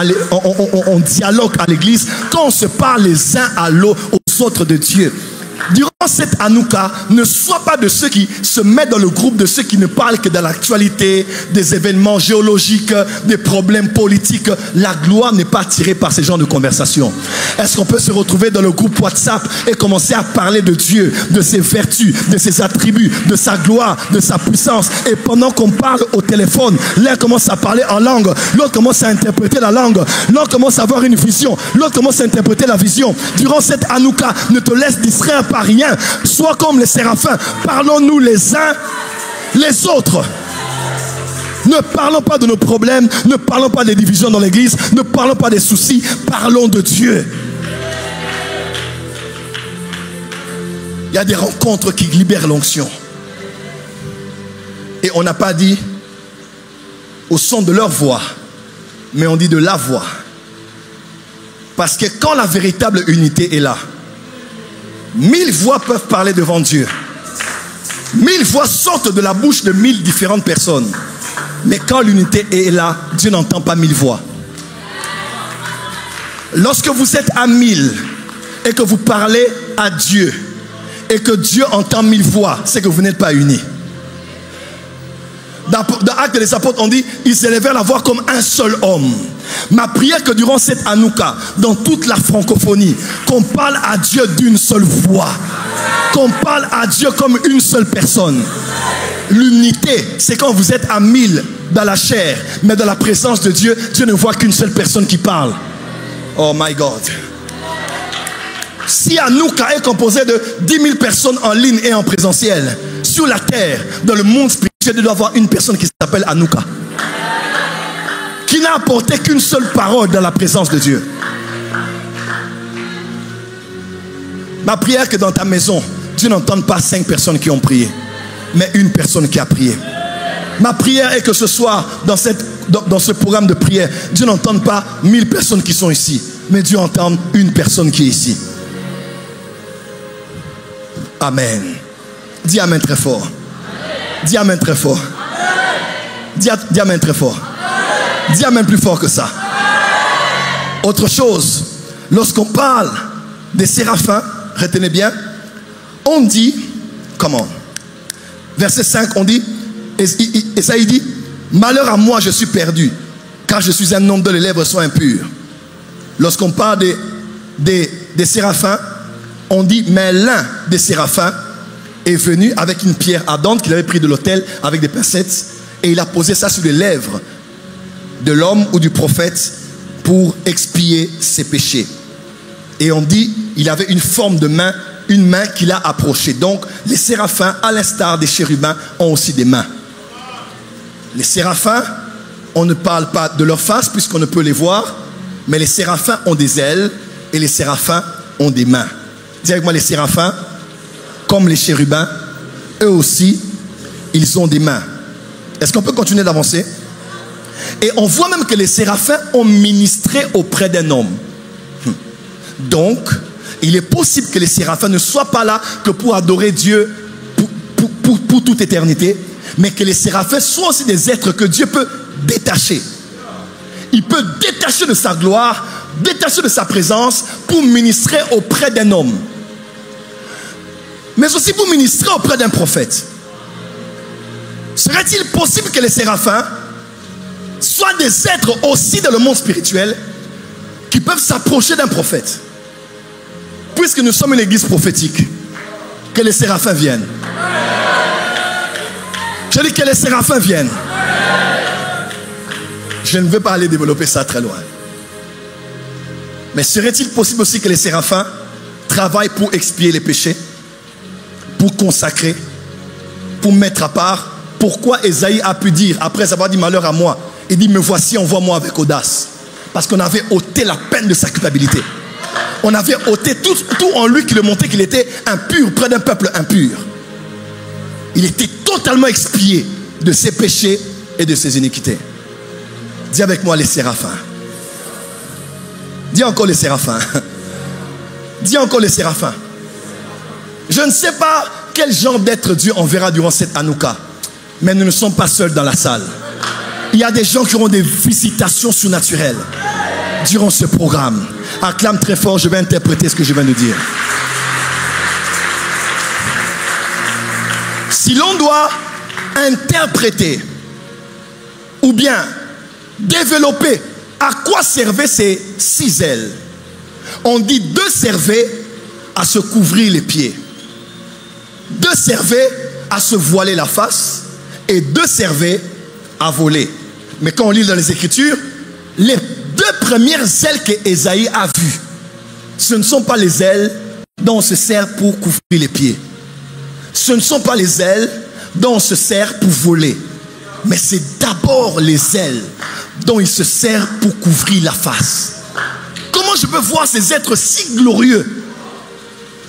on dialogue à l'église, quand on se parle les uns à l'autre, aux autres de Dieu. Durant cette Hanouka, ne sois pas de ceux qui se mettent dans le groupe de ceux qui ne parlent que de l'actualité, des événements géologiques, des problèmes politiques. La gloire n'est pas tirée par ces genres de conversation. Est-ce qu'on peut se retrouver dans le groupe WhatsApp et commencer à parler de Dieu, de ses vertus, de ses attributs, de sa gloire, de sa puissance, et pendant qu'on parle au téléphone, l'un commence à parler en langue, l'autre commence à interpréter la langue, l'autre commence à avoir une vision, l'autre commence à interpréter la vision. Durant cette Hanouka, ne te laisse distraire par rien. Sois comme les séraphins. Parlons-nous les uns les autres. Ne parlons pas de nos problèmes, ne parlons pas des divisions dans l'église, ne parlons pas des soucis, parlons de Dieu. Il y a des rencontres qui libèrent l'onction. Et on n'a pas dit au son de leur voix, mais on dit de la voix. Parce que quand la véritable unité est là, 1000 voix peuvent parler devant Dieu. 1000 voix sortent de la bouche de 1000 différentes personnes. Mais quand l'unité est là, Dieu n'entend pas 1000 voix. Lorsque vous êtes à 1000 et que vous parlez à Dieu et que Dieu entend 1000 voix, c'est que vous n'êtes pas unis. Dans Actes des Apôtres, on dit ils élevèrent la voix comme un seul homme. Ma prière que durant cette Hanouka, dans toute la francophonie, qu'on parle à Dieu d'une seule voix, qu'on parle à Dieu comme une seule personne. L'unité, c'est quand vous êtes à 1000 dans la chair, mais dans la présence de Dieu, Dieu ne voit qu'une seule personne qui parle. Oh my God. Si Hanouka est composé de 10 000 personnes en ligne et en présentiel, sur la terre, dans le monde spirituel, il doit y avoir une personne qui s'appelle Hanouka, qui n'a apporté qu'une seule parole dans la présence de Dieu. Ma prière est que dans ta maison, Dieu n'entende pas 5 personnes qui ont prié, mais une personne qui a prié. Ma prière est que ce soir, dans ce programme de prière, Dieu n'entende pas 1000 personnes qui sont ici, mais Dieu entend une personne qui est ici. Amen. Dis amen très fort. Dis amen très fort. Dis amen très fort. Dis amen plus fort que ça. Autre chose, lorsqu'on parle des séraphins, retenez bien, On dit, comment? Verset 5, on dit, Esaïe dit, malheur à moi, je suis perdu, car je suis un homme dont les lèvres sont impures. Lorsqu'on parle des séraphins, on dit, mais l'un des séraphins est venu avec une pierre ardente qu'il avait pris de l'autel avec des pincettes, et il a posé ça sur les lèvres de l'homme ou du prophète pour expier ses péchés. Et on dit, il avait une forme de main, une main qu'il a approchée. Donc, les séraphins, à l'instar des chérubins, ont aussi des mains. Les séraphins, on ne parle pas de leur face puisqu'on ne peut les voir, mais les séraphins ont des ailes et les séraphins ont des mains. Dis avec moi, les séraphins, comme les chérubins, eux aussi, ils ont des mains. Est-ce qu'on peut continuer d'avancer? Et on voit même que les séraphins ont ministré auprès d'un homme. Donc, il est possible que les séraphins ne soient pas là que pour adorer Dieu pour toute éternité, mais que les séraphins soient aussi des êtres que Dieu peut détacher. Il peut détacher de sa gloire, détacher de sa présence pour ministrer auprès d'un homme. Mais aussi pour ministrer auprès d'un prophète. Serait-il possible que les séraphins soient des êtres aussi dans le monde spirituel qui peuvent s'approcher d'un prophète? Puisque nous sommes une église prophétique, que les séraphins viennent. Je dis que les séraphins viennent. Je ne veux pas aller développer ça très loin. Mais serait-il possible aussi que les séraphins travaillent pour expier les péchés, pour consacrer, pour mettre à part? Pourquoi Esaïe a pu dire, après avoir dit malheur à moi, il dit me voici, envoie-moi avec audace? Parce qu'on avait ôté la peine de sa culpabilité. On avait ôté tout en lui qui le montrait qu'il était impur, près d'un peuple impur. Il était totalement expié de ses péchés et de ses iniquités. Dis avec moi les séraphins. Dis encore les séraphins. Dis encore les séraphins. Je ne sais pas quel genre d'être Dieu on verra durant cette Hanouka, mais nous ne sommes pas seuls dans la salle. Il y a des gens qui auront des visitations surnaturelles durant ce programme. Acclame très fort, je vais interpréter ce que je viens de dire. Si l'on doit interpréter ou bien développer à quoi servaient ces 6 ailes, on dit 2 servaient à se couvrir les pieds, 2 servaient à se voiler la face et 2 servaient à voler. Mais quand on lit dans les Écritures, les 2 premières ailes que Esaïe a vues, ce ne sont pas les ailes dont on se sert pour couvrir les pieds. Ce ne sont pas les ailes dont on se sert pour voler. Mais c'est d'abord les ailes dont il se sert pour couvrir la face. Comment je peux voir ces êtres si glorieux?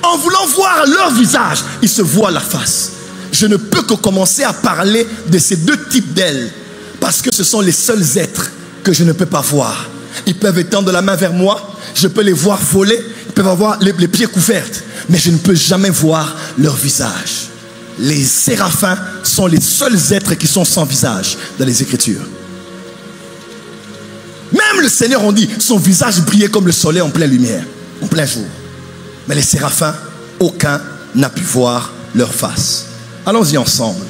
En voulant voir leur visage, ils se voient la face. Je ne peux que commencer à parler de ces 2 types d'ailes, parce que ce sont les seuls êtres que je ne peux pas voir. Ils peuvent étendre la main vers moi, je peux les voir voler, ils peuvent avoir les pieds couverts, mais je ne peux jamais voir leur visage. Les séraphins sont les seuls êtres qui sont sans visage dans les Écritures. Même le Seigneur, on dit, son visage brillait comme le soleil en pleine lumière, en plein jour. Mais les séraphins, aucun n'a pu voir leur face. Allons-y ensemble.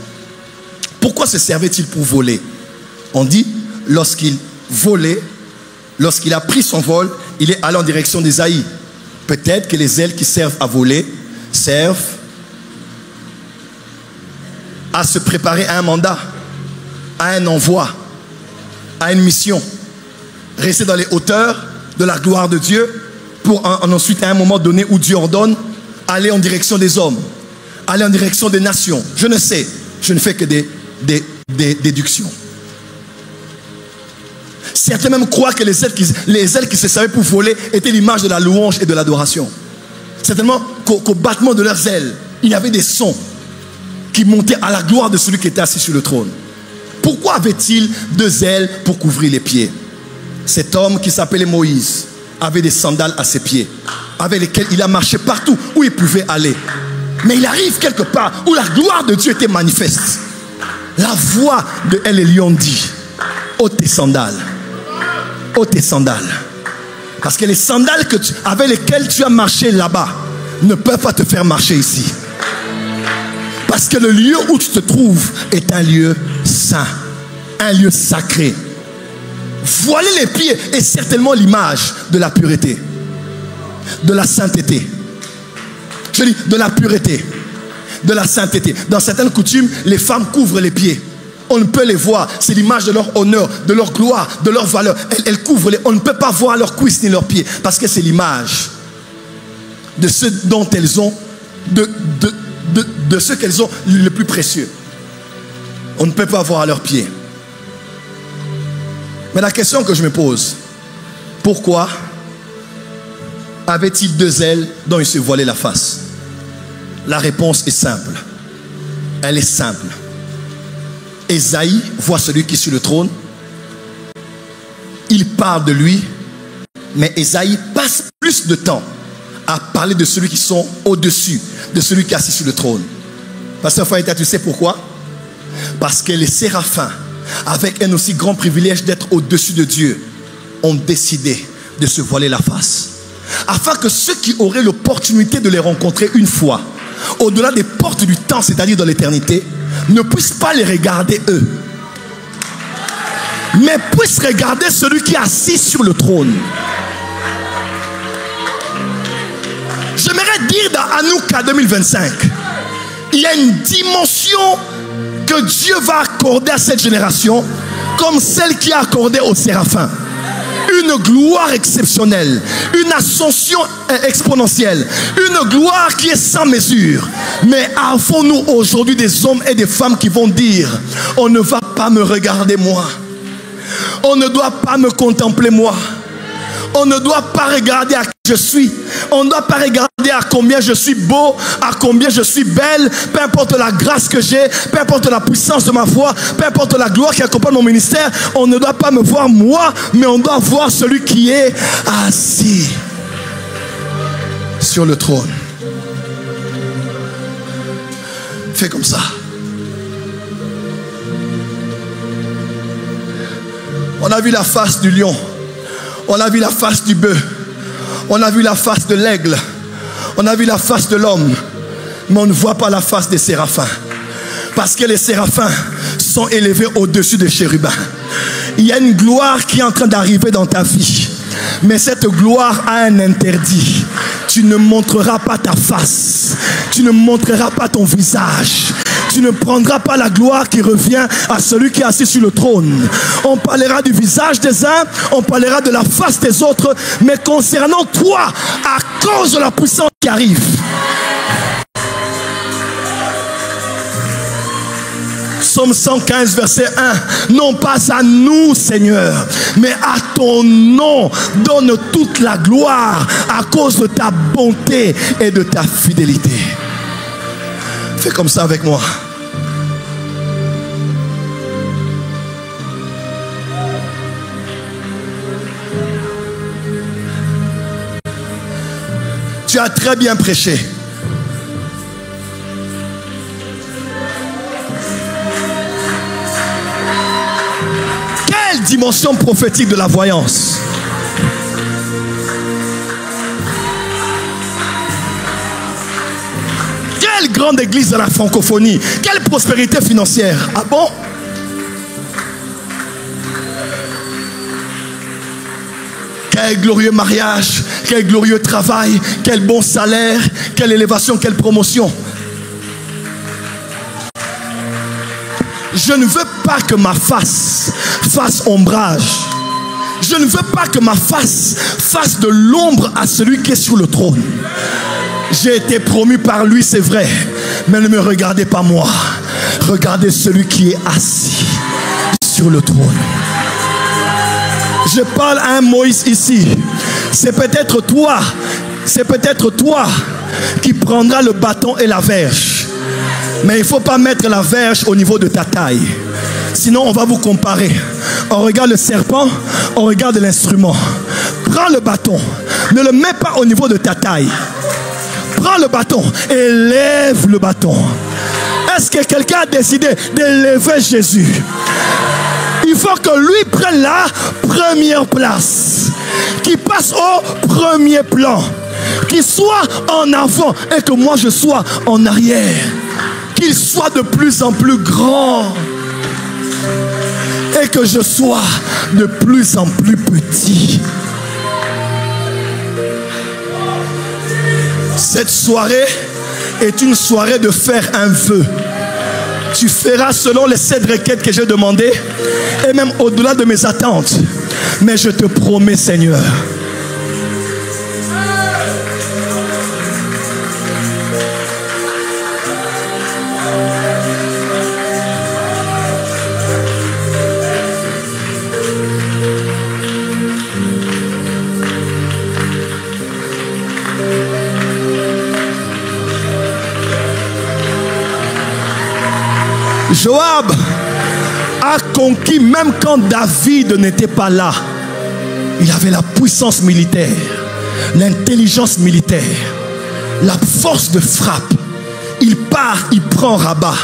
Pourquoi se servait-il pour voler? On dit, lorsqu'il volait, lorsqu'il a pris son vol, il est allé en direction d'Ésaïe. Peut-être que les ailes qui servent à voler servent à se préparer à un mandat, à un envoi, à une mission. Rester dans les hauteurs de la gloire de Dieu pour ensuite à un moment donné où Dieu ordonne, aller en direction des hommes, aller en direction des nations. Je ne sais, je ne fais que des déductions. Certains même croient que les ailes qui se servaient pour voler étaient l'image de la louange et de l'adoration. Certainement qu'au battement de leurs ailes, il y avait des sons qui montaient à la gloire de celui qui était assis sur le trône. Pourquoi avait-il 2 ailes pour couvrir les pieds? Cet homme qui s'appelait Moïse avait des sandales à ses pieds, avec lesquelles il a marché partout où il pouvait aller. Mais il arrive quelque part où la gloire de Dieu était manifeste. La voix de El Elyon dit: ôte tes sandales. Ôte tes sandales. Parce que les sandales avec lesquelles tu as marché là-bas ne peuvent pas te faire marcher ici. Parce que le lieu où tu te trouves est un lieu saint, un lieu sacré. Voiler les pieds est certainement l'image de la pureté, de la sainteté. Je dis de la pureté, de la sainteté. Dans certaines coutumes, les femmes couvrent les pieds. On ne peut les voir. C'est l'image de leur honneur, de leur gloire, de leur valeur. Elles couvrent les... On ne peut pas voir leurs cuisses ni leurs pieds parce que c'est l'image de ce dont elles ont, de ce qu'elles ont le plus précieux. On ne peut pas voir leurs pieds. Mais la question que je me pose, pourquoi avait-il deux ailes dont il se voilait la face? La réponse est simple. Elle est simple. Ésaïe voit celui qui est sur le trône. Il parle de lui. Mais Ésaïe passe plus de temps à parler de celui qui sont au-dessus, de celui qui est assis sur le trône. Pasteur Faïta, tu sais pourquoi? Parce que les séraphins, avec un aussi grand privilège d'être au-dessus de Dieu, ont décidé de se voiler la face. Afin que ceux qui auraient l'opportunité de les rencontrer une fois, au-delà des portes du temps, c'est-à-dire dans l'éternité, ne puissent pas les regarder eux, mais puissent regarder celui qui est assis sur le trône. J'aimerais dire dans Hanouka 2025, il y a une dimension que Dieu va accorder à cette génération comme celle qui a accordé aux séraphins. Une gloire exceptionnelle, une ascension exponentielle, une gloire qui est sans mesure. Mais avons-nous aujourd'hui des hommes et des femmes qui vont dire: on ne va pas me regarder moi, on ne doit pas me contempler moi, on ne doit pas regarder à qui je suis, on ne doit pas regarder à combien je suis beau, à combien je suis belle, peu importe la grâce que j'ai, peu importe la puissance de ma foi, peu importe la gloire qui accompagne mon ministère. On ne doit pas me voir moi, mais on doit voir celui qui est assis sur le trône. Fais comme ça. On a vu la face du lion, on a vu la face du bœuf, on a vu la face de l'aigle, on a vu la face de l'homme, mais on ne voit pas la face des séraphins. Parce que les séraphins sont élevés au-dessus des chérubins. Il y a une gloire qui est en train d'arriver dans ta vie, mais cette gloire a un interdit. Tu ne montreras pas ta face, tu ne montreras pas ton visage, tu ne prendras pas la gloire qui revient à celui qui est assis sur le trône. On parlera du visage des uns, on parlera de la face des autres, mais concernant toi, à cause de la puissance qui arrive, Psaume 115, verset 1. Non pas à nous, Seigneur, mais à ton nom donne toute la gloire à cause de ta bonté et de ta fidélité. Fais comme ça avec moi. Tu as très bien prêché. Quelle dimension prophétique de la voyance! Quelle grande église de la francophonie! Quelle prospérité financière! Ah bon? Quel glorieux mariage, quel glorieux travail, quel bon salaire, quelle élévation, quelle promotion. Je ne veux pas que ma face fasse ombrage. Je ne veux pas que ma face fasse de l'ombre à celui qui est sur le trône. J'ai été promu par lui, c'est vrai, mais ne me regardez pas moi. Regardez celui qui est assis sur le trône. Je parle à un Moïse ici. C'est peut-être toi qui prendras le bâton et la verge. Mais il ne faut pas mettre la verge au niveau de ta taille. Sinon on va vous comparer. On regarde le serpent, on regarde l'instrument. Prends le bâton. Ne le mets pas au niveau de ta taille. Prends le bâton et lève le bâton. Est-ce que quelqu'un a décidé d'élever Jésus? Il faut que lui prenne la première place, qu'il passe au premier plan, qu'il soit en avant et que moi je sois en arrière. qu'il soit de plus en plus grand et que je sois de plus en plus petit. Cette soirée est une soirée de faire un vœu. Tu feras selon les 7 requêtes que j'ai demandées et même au-delà de mes attentes. Mais je te promets, Seigneur, Joab a conquis même quand David n'était pas là. Il avait la puissance militaire, l'intelligence militaire, la force de frappe. Il part, il prend Rabat.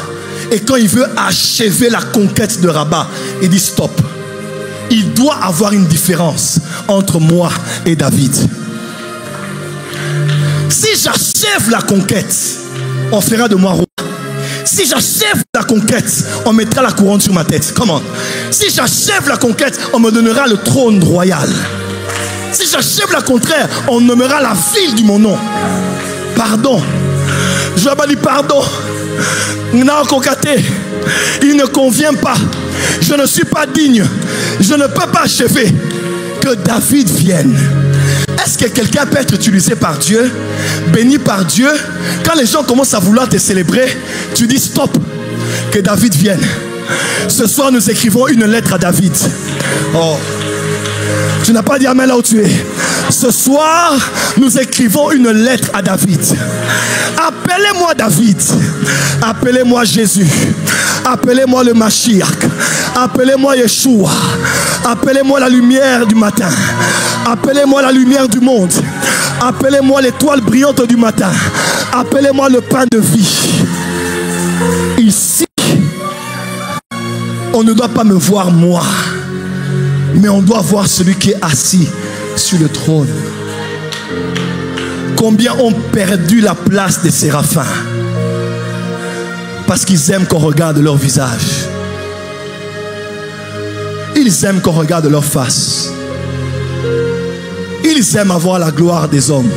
Et quand il veut achever la conquête de Rabat, il dit stop. Il doit avoir une différence entre moi et David. Si j'achève la conquête, on fera de moi roi. Si j'achève la conquête, on mettra la couronne sur ma tête. Comment? Si j'achève la conquête, on me donnera le trône royal. Si j'achève la contraire, on nommera la ville de mon nom. Pardon. Joab a dit pardon. Il ne convient pas. Je ne suis pas digne. Je ne peux pas achever. Que David vienne. Est-ce que quelqu'un peut être utilisé par Dieu, béni par Dieu? Quand les gens commencent à vouloir te célébrer, tu dis stop, que David vienne. Ce soir, nous écrivons une lettre à David. Oh, tu n'as pas dit amen là où tu es. Ce soir, nous écrivons une lettre à David. Appelez-moi David. Appelez-moi Jésus. Appelez-moi le Mashiach. Appelez-moi Yeshua. Appelez-moi la lumière du matin. Appelez-moi la lumière du monde. Appelez-moi l'étoile brillante du matin. Appelez-moi le pain de vie. Ici, on ne doit pas me voir moi, mais on doit voir celui qui est assis sur le trône. Combien ont perdu la place des séraphins parce qu'ils aiment qu'on regarde leur visage. Ils aiment qu'on regarde leur face. Ils aiment avoir la gloire des hommes.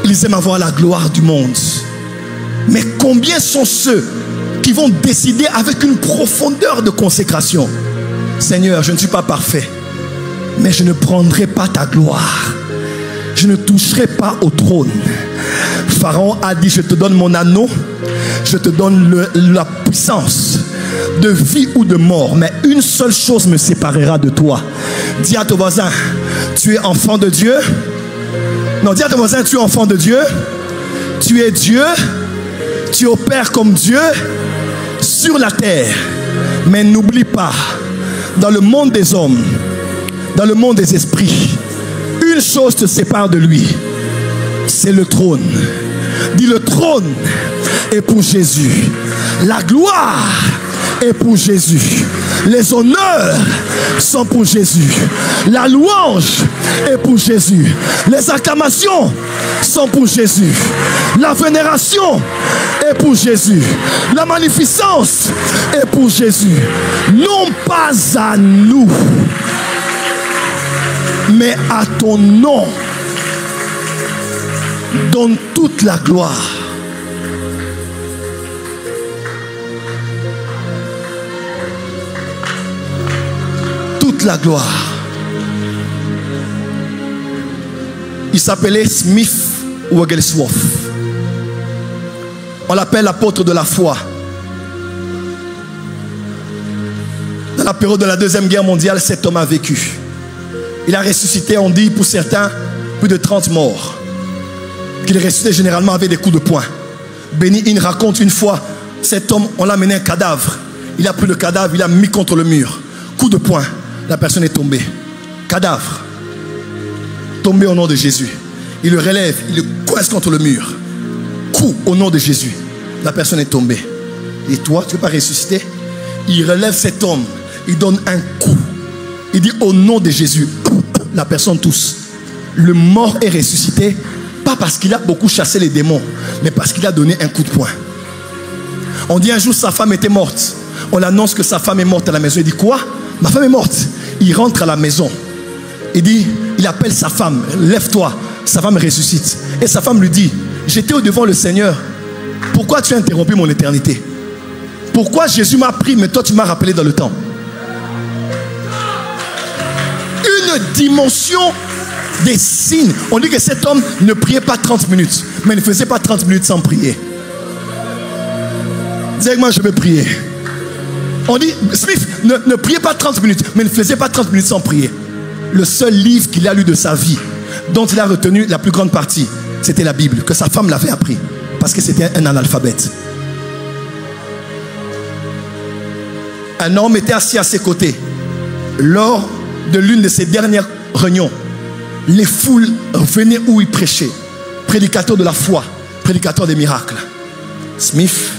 Ils aiment avoir la gloire du monde. Mais combien sont ceux qui vont décider avec une profondeur de consécration? Seigneur, je ne suis pas parfait, mais je ne prendrai pas ta gloire. Je ne toucherai pas au trône. Pharaon a dit, je te donne mon anneau, je te donne la puissance de vie ou de mort, mais une seule chose me séparera de toi. Dis à ton voisin, tu es enfant de Dieu. Non, dis à ton voisin, tu es enfant de Dieu. Tu es Dieu. Tu opères comme Dieu sur la terre. Mais n'oublie pas, dans le monde des hommes, dans le monde des esprits, une chose te sépare de lui, c'est le trône. Dis, le trône est pour Jésus. La gloire est pour Jésus. Les honneurs sont pour Jésus. La louange est pour Jésus. Les acclamations sont pour Jésus. La vénération est pour Jésus. La magnificence est pour Jésus. Non pas à nous, mais à ton nom. Donne toute la gloire. Toute la gloire. Il s'appelait Smith Wigglesworth. On l'appelle l'apôtre de la foi. Dans la période de la Deuxième Guerre mondiale, cet homme a vécu. Il a ressuscité, on dit pour certains, plus de 30 morts. Qu'il ressuscitait généralement avec des coups de poing. Benny Hinn raconte une fois, cet homme, on l'a mené un cadavre. Il a pris le cadavre, il l'a mis contre le mur. Coup de poing, la personne est tombée. Cadavre, tombé au nom de Jésus. Il le relève, il le coince contre le mur. Coup au nom de Jésus, la personne est tombée. Et toi, tu ne peux pas ressusciter? Il relève cet homme, il donne un coup. Il dit au nom de Jésus, la personne tousse. Le mort est ressuscité, pas parce qu'il a beaucoup chassé les démons, mais parce qu'il a donné un coup de poing. On dit un jour sa femme était morte. On annonce que sa femme est morte à la maison. Il dit quoi? Ma femme est morte. Il rentre à la maison. Il dit, il appelle sa femme. Lève-toi. Sa femme ressuscite. Et sa femme lui dit, j'étais au-devant le Seigneur. Pourquoi tu as interrompu mon éternité? Pourquoi Jésus m'a pris, mais toi tu m'as rappelé dans le temps? Une dimension des signes. On dit que cet homme ne priait pas 30 minutes, mais ne faisait pas 30 minutes sans prier. Dis moi je vais prier. On dit, Smith ne priait pas 30 minutes, mais ne faisait pas 30 minutes sans prier. Le seul livre qu'il a lu de sa vie, dont il a retenu la plus grande partie, c'était la Bible, que sa femme l'avait appris, parce que c'était un analphabète. Un homme était assis à ses côtés. Lors de l'une de ses dernières réunions, les foules venaient où il prêchait. Prédicateur de la foi, prédicateur des miracles. Smith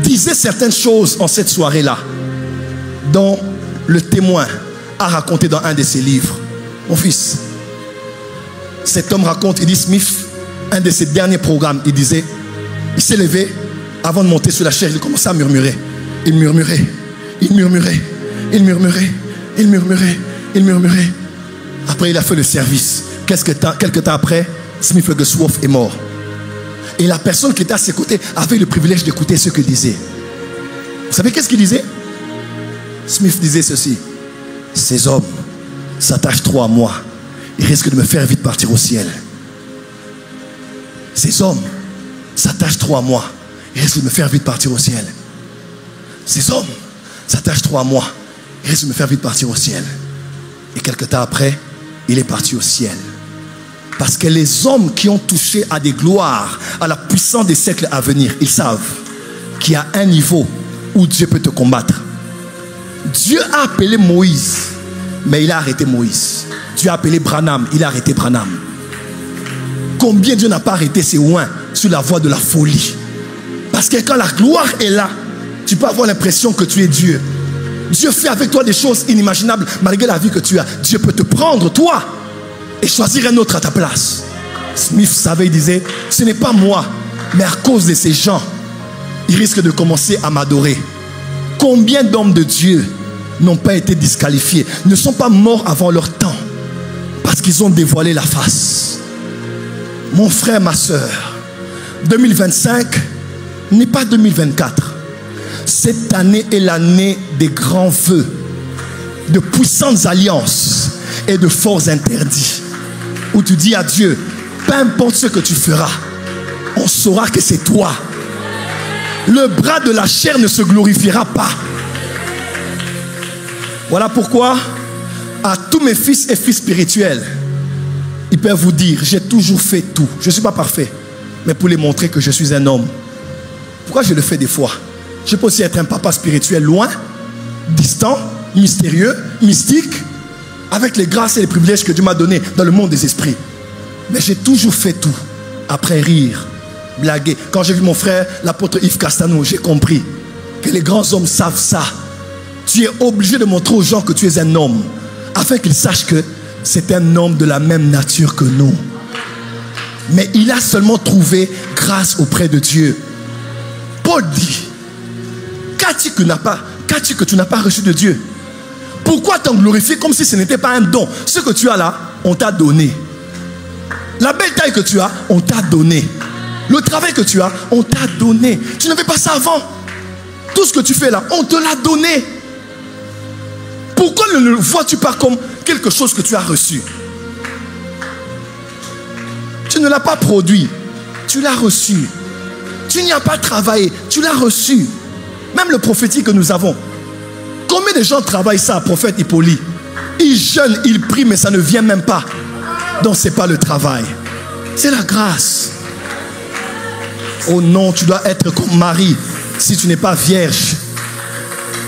disait certaines choses en cette soirée-là, dont le témoin a raconté dans un de ses livres. Mon fils, cet homme raconte, il dit Smith, un de ses derniers programmes, il disait, il s'est levé avant de monter sur la chaise, il commençait à murmurer. Il murmurait, il murmurait, il murmurait, il murmurait, il murmurait. Après, il a fait le service. Quelques temps après, Smith Wigglesworth est mort. Et la personne qui était à ses côtés avait le privilège d'écouter ce qu'il disait. Vous savez qu'est-ce qu'il disait? Smith disait ceci: ces hommes s'attachent trop à moi. Ils risquent de me faire vite partir au ciel. Ces hommes s'attachent trop à moi. Ils risquent de me faire vite partir au ciel. Ces hommes s'attachent trop à moi. Ils risquent de me faire vite partir au ciel. Et quelque temps après, il est parti au ciel. Parce que les hommes qui ont touché à des gloires, à la puissance des siècles à venir, ils savent qu'il y a un niveau où Dieu peut te combattre. Dieu a appelé Moïse, mais il a arrêté Moïse. Dieu a appelé Branham, il a arrêté Branham. Combien Dieu n'a pas arrêté ses oins sur la voie de la folie? Parce que quand la gloire est là, tu peux avoir l'impression que tu es Dieu. Dieu fait avec toi des choses inimaginables malgré la vie que tu as. Dieu peut te prendre, toi, et choisir un autre à ta place. Smith savait, il disait, ce n'est pas moi, mais à cause de ces gens, ils risquent de commencer à m'adorer. Combien d'hommes de Dieu n'ont pas été disqualifiés, ne sont pas morts avant leur temps, parce qu'ils ont dévoilé la face. Mon frère, ma soeur, 2025 n'est pas 2024. Cette année est l'année des grands vœux, de puissantes alliances et de forts interdits. Où tu dis à Dieu, peu importe ce que tu feras, on saura que c'est toi. Le bras de la chair ne se glorifiera pas. Voilà pourquoi, à tous mes fils et filles spirituels, ils peuvent vous dire, j'ai toujours fait tout. Je ne suis pas parfait, mais pour les montrer que je suis un homme. Pourquoi je le fais des fois? Je peux aussi être un papa spirituel loin, distant, mystérieux, mystique, avec les grâces et les privilèges que Dieu m'a donnés dans le monde des esprits. Mais j'ai toujours fait tout. Après rire, blaguer. Quand j'ai vu mon frère, l'apôtre Yves Castano, j'ai compris que les grands hommes savent ça. Tu es obligé de montrer aux gens que tu es un homme, afin qu'ils sachent que c'est un homme de la même nature que nous. Mais il a seulement trouvé grâce auprès de Dieu. Paul dit, qu'as-tu que tu n'as pas reçu de Dieu? Pourquoi t'en glorifier comme si ce n'était pas un don? Ce que tu as là, on t'a donné. La belle taille que tu as, on t'a donné. Le travail que tu as, on t'a donné. Tu n'avais pas ça avant. Tout ce que tu fais là, on te l'a donné. Pourquoi ne le vois-tu pas comme quelque chose que tu as reçu? Tu ne l'as pas produit, tu l'as reçu. Tu n'y as pas travaillé, tu l'as reçu. Même le prophétique que nous avons. Combien de gens travaillent ça, prophète Hippolyte? Ils jeûnent, ils prient, mais ça ne vient même pas. Donc ce n'est pas le travail, c'est la grâce. Oh non, tu dois être comme Marie. Si tu n'es pas vierge,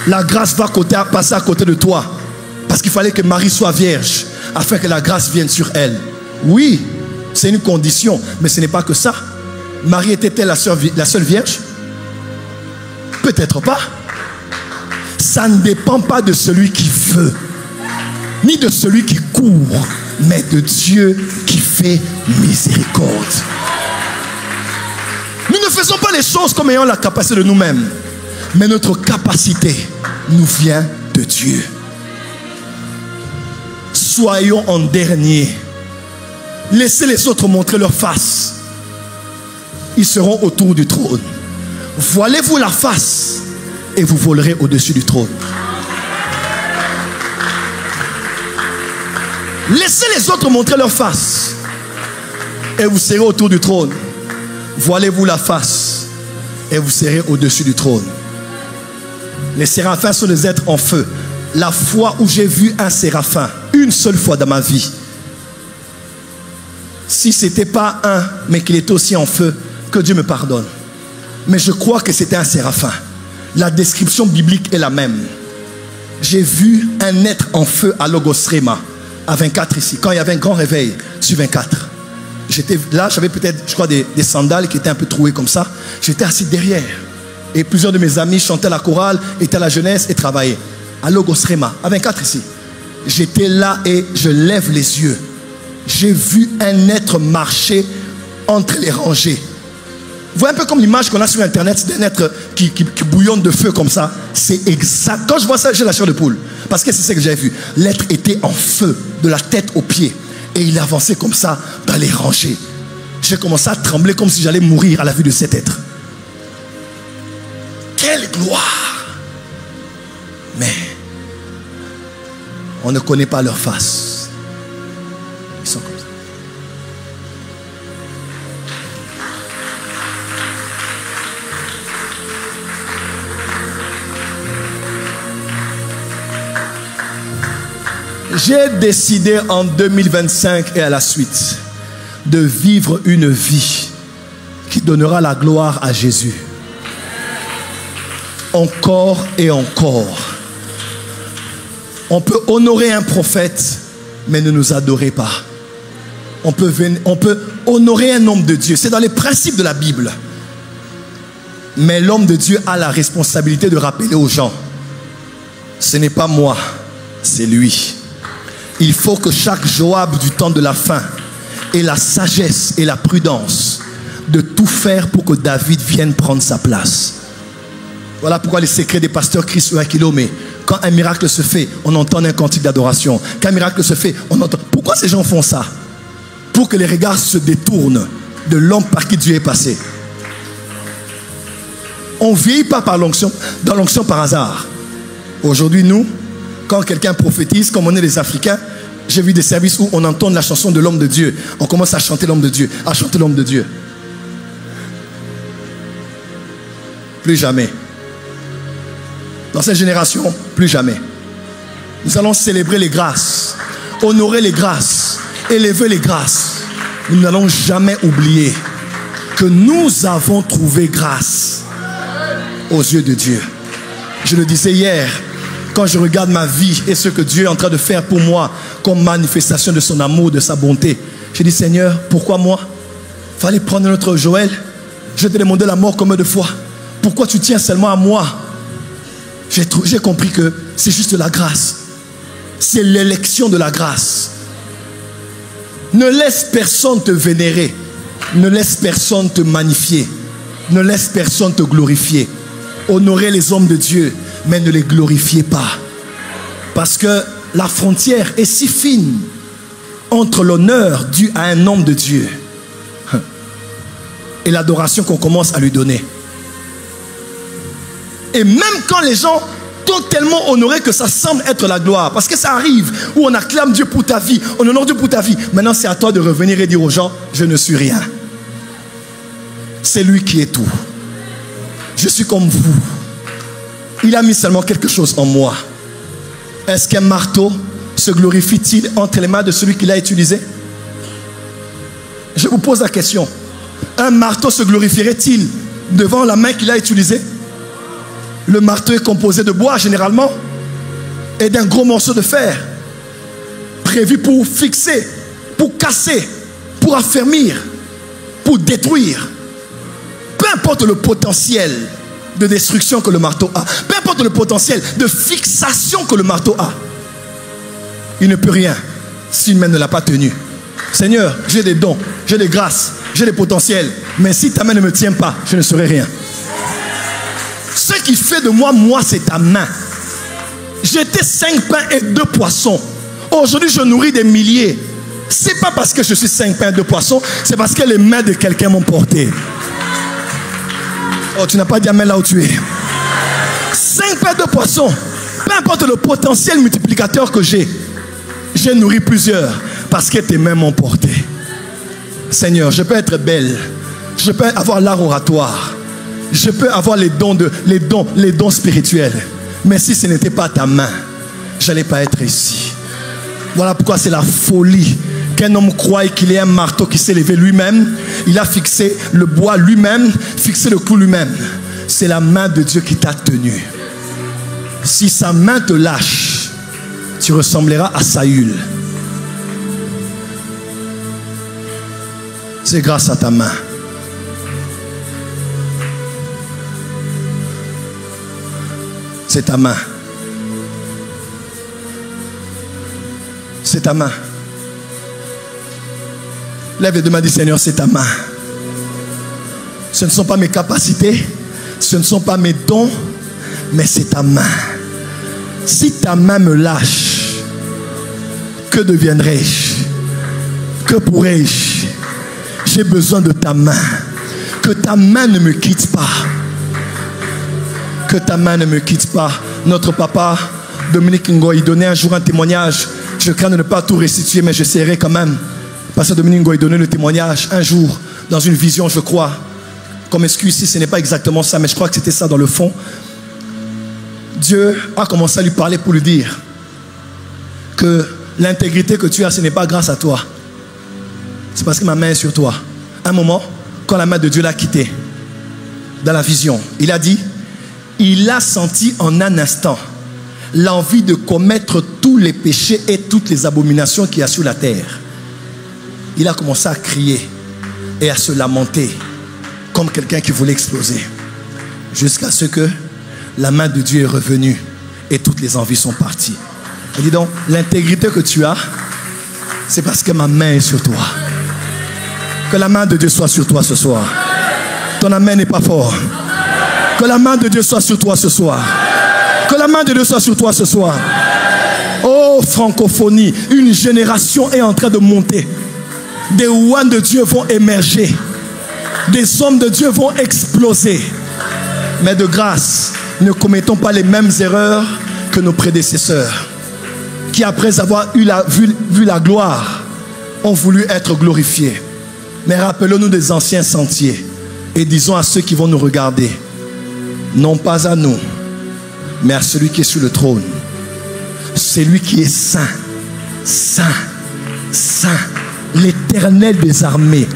la grâce va passer à côté de toi. Parce qu'il fallait que Marie soit vierge, afin que la grâce vienne sur elle. Oui, c'est une condition, mais ce n'est pas que ça. Marie était-elle la seule vierge? Peut-être pas. Ça ne dépend pas de celui qui veut, ni de celui qui court, mais de Dieu qui fait miséricorde. Nous ne faisons pas les choses comme ayant la capacité de nous-mêmes. Mais notre capacité nous vient de Dieu. Soyons en dernier. Laissez les autres montrer leur face. Ils seront autour du trône. Voilez-vous la face et vous volerez au-dessus du trône. Laissez les autres montrer leur face et vous serez autour du trône. Voilez-vous la face et vous serez au-dessus du trône. Les séraphins sont des êtres en feu. La fois où j'ai vu un séraphin, une seule fois dans ma vie, si ce n'était pas un, mais qu'il était aussi en feu, que Dieu me pardonne. Mais je crois que c'était un séraphin. La description biblique est la même. J'ai vu un être en feu à Logos Rema, à 24 ici, quand il y avait un grand réveil sur 24. J'étais là, j'avais peut-être, je crois, des sandales qui étaient un peu trouées comme ça. J'étais assis derrière. Et plusieurs de mes amis chantaient la chorale, étaient à la jeunesse et travaillaient. À Logos Rema, à 24 ici. J'étais là et je lève les yeux. J'ai vu un être marcher entre les rangées. Vous voyez un peu comme l'image qu'on a sur Internet, c'est un être qui bouillonne de feu comme ça. C'est exact. Quand je vois ça, j'ai la chair de poule. Parce que c'est ce que j'ai vu. L'être était en feu, de la tête aux pieds. Et il avançait comme ça dans les rangées. J'ai commencé à trembler comme si j'allais mourir à la vue de cet être. Quelle gloire! Mais on ne connaît pas leur face. Ils sont comme ça. J'ai décidé en 2025 et à la suite de vivre une vie qui donnera la gloire à Jésus. Encore et encore. On peut honorer un prophète, mais ne nous adorer pas. On peut honorer un homme de Dieu. C'est dans les principes de la Bible. Mais l'homme de Dieu a la responsabilité de rappeler aux gens, ce n'est pas moi, c'est lui. Il faut que chaque Joab du temps de la fin ait la sagesse et la prudence de tout faire pour que David vienne prendre sa place. Voilà pourquoi les secrets des pasteurs crient sur un kilo. Mais quand un miracle se fait, on entend un cantique d'adoration. Quand un miracle se fait, on entend. Pourquoi ces gens font ça? Pour que les regards se détournent de l'homme par qui Dieu est passé. On ne vieillit pas par l'onction, dans l'onction par hasard. Aujourd'hui, nous, quand quelqu'un prophétise, comme on est les Africains, j'ai vu des services où on entend la chanson de l'homme de Dieu. On commence à chanter l'homme de Dieu, à chanter l'homme de Dieu. Plus jamais. Dans cette génération, plus jamais. Nous allons célébrer les grâces, honorer les grâces, élever les grâces. Nous n'allons jamais oublier que nous avons trouvé grâce aux yeux de Dieu. Je le disais hier, quand je regarde ma vie et ce que Dieu est en train de faire pour moi comme manifestation de son amour, de sa bonté, je dis Seigneur, pourquoi moi? Fallait prendre notre Joël. Je t'ai demandé la mort combien de fois? Pourquoi tu tiens seulement à moi? J'ai compris que c'est juste la grâce. C'est l'élection de la grâce. Ne laisse personne te vénérer. Ne laisse personne te magnifier. Ne laisse personne te glorifier. Honorez les hommes de Dieu, mais ne les glorifiez pas. Parce que la frontière est si fine entre l'honneur dû à un homme de Dieu et l'adoration qu'on commence à lui donner. Et même quand les gens t'ont tellement honoré que ça semble être la gloire, parce que ça arrive où on acclame Dieu pour ta vie, on honore Dieu pour ta vie. Maintenant c'est à toi de revenir et dire aux gens, je ne suis rien. C'est lui qui est tout. Je suis comme vous. Il a mis seulement quelque chose en moi. Est-ce qu'un marteau se glorifie-t-il entre les mains de celui qui l'a utilisé? Je vous pose la question. Un marteau se glorifierait-il devant la main qu'il a utilisée? Le marteau est composé de bois généralement et d'un gros morceau de fer prévu pour fixer, pour casser, pour affermir, pour détruire. Peu importe le potentiel de destruction que le marteau a, peu importe le potentiel de fixation que le marteau a, il ne peut rien si une main ne l'a pas tenu. Seigneur, j'ai des dons, j'ai des grâces, j'ai le potentiel. Mais si ta main ne me tient pas, je ne serai rien. Ce qui fait de moi, c'est ta main. J'étais 5 pains et 2 poissons. Aujourd'hui, je nourris des milliers. C'est pas parce que je suis 5 pains et 2 poissons, c'est parce que les mains de quelqu'un m'ont porté. Oh, tu n'as pas dit amen là où tu es. 5 pains et 2 poissons. Peu importe le potentiel multiplicateur que j'ai nourri plusieurs parce que tes mains m'ont porté. Seigneur, je peux être belle, je peux avoir l'art oratoire, je peux avoir les dons spirituels, mais si ce n'était pas ta main, je n'allais pas être ici. Voilà pourquoi c'est la folie qu'un homme croit qu'il ait un marteau qui s'est levé lui-même. Il a fixé le bois lui-même, fixé le clou lui-même. C'est la main de Dieu qui t'a tenu. Si sa main te lâche, tu ressembleras à Saül. C'est grâce à ta main. C'est ta main. C'est ta main. Lève les deux mains, dis Seigneur, c'est ta main. Ce ne sont pas mes capacités, ce ne sont pas mes dons, mais c'est ta main. Si ta main me lâche, que deviendrai-je? Que pourrais-je? J'ai besoin de ta main. Que ta main ne me quitte pas. Que ta main ne me quitte pas. Notre papa, Dominique Ngoy, donnait un jour un témoignage. Je crains de ne pas tout restituer, mais j'essaierai quand même. Pasteur Dominique Ngoy donnait le témoignage un jour, dans une vision, je crois. Comme excuse, si ce n'est pas exactement ça, mais je crois que c'était ça dans le fond. Dieu a commencé à lui parler pour lui dire que l'intégrité que tu as, ce n'est pas grâce à toi. C'est parce que ma main est sur toi. Un moment, quand la main de Dieu l'a quitté, dans la vision, il a dit, il a senti en un instant l'envie de commettre tous les péchés et toutes les abominations qu'il y a sur la terre. Il a commencé à crier et à se lamenter comme quelqu'un qui voulait exploser. Jusqu'à ce que la main de Dieu est revenue et toutes les envies sont parties. Et dis donc, l'intégrité que tu as, c'est parce que ma main est sur toi. Que la main de Dieu soit sur toi ce soir. Ton amen n'est pas fort. Que la main de Dieu soit sur toi ce soir. Que la main de Dieu soit sur toi ce soir. Oh, francophonie, une génération est en train de monter. Des ouans de Dieu vont émerger. Des hommes de Dieu vont exploser. Mais de grâce, ne commettons pas les mêmes erreurs que nos prédécesseurs, qui après avoir vu la gloire, ont voulu être glorifiés. Mais rappelons-nous des anciens sentiers et disons à ceux qui vont nous regarder, non pas à nous, mais à celui qui est sur le trône. Celui qui est saint, saint, saint, l'Éternel des armées.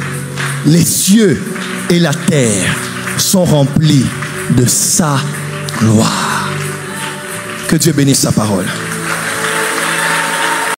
Les cieux et la terre sont remplis de sa gloire. Que Dieu bénisse sa parole.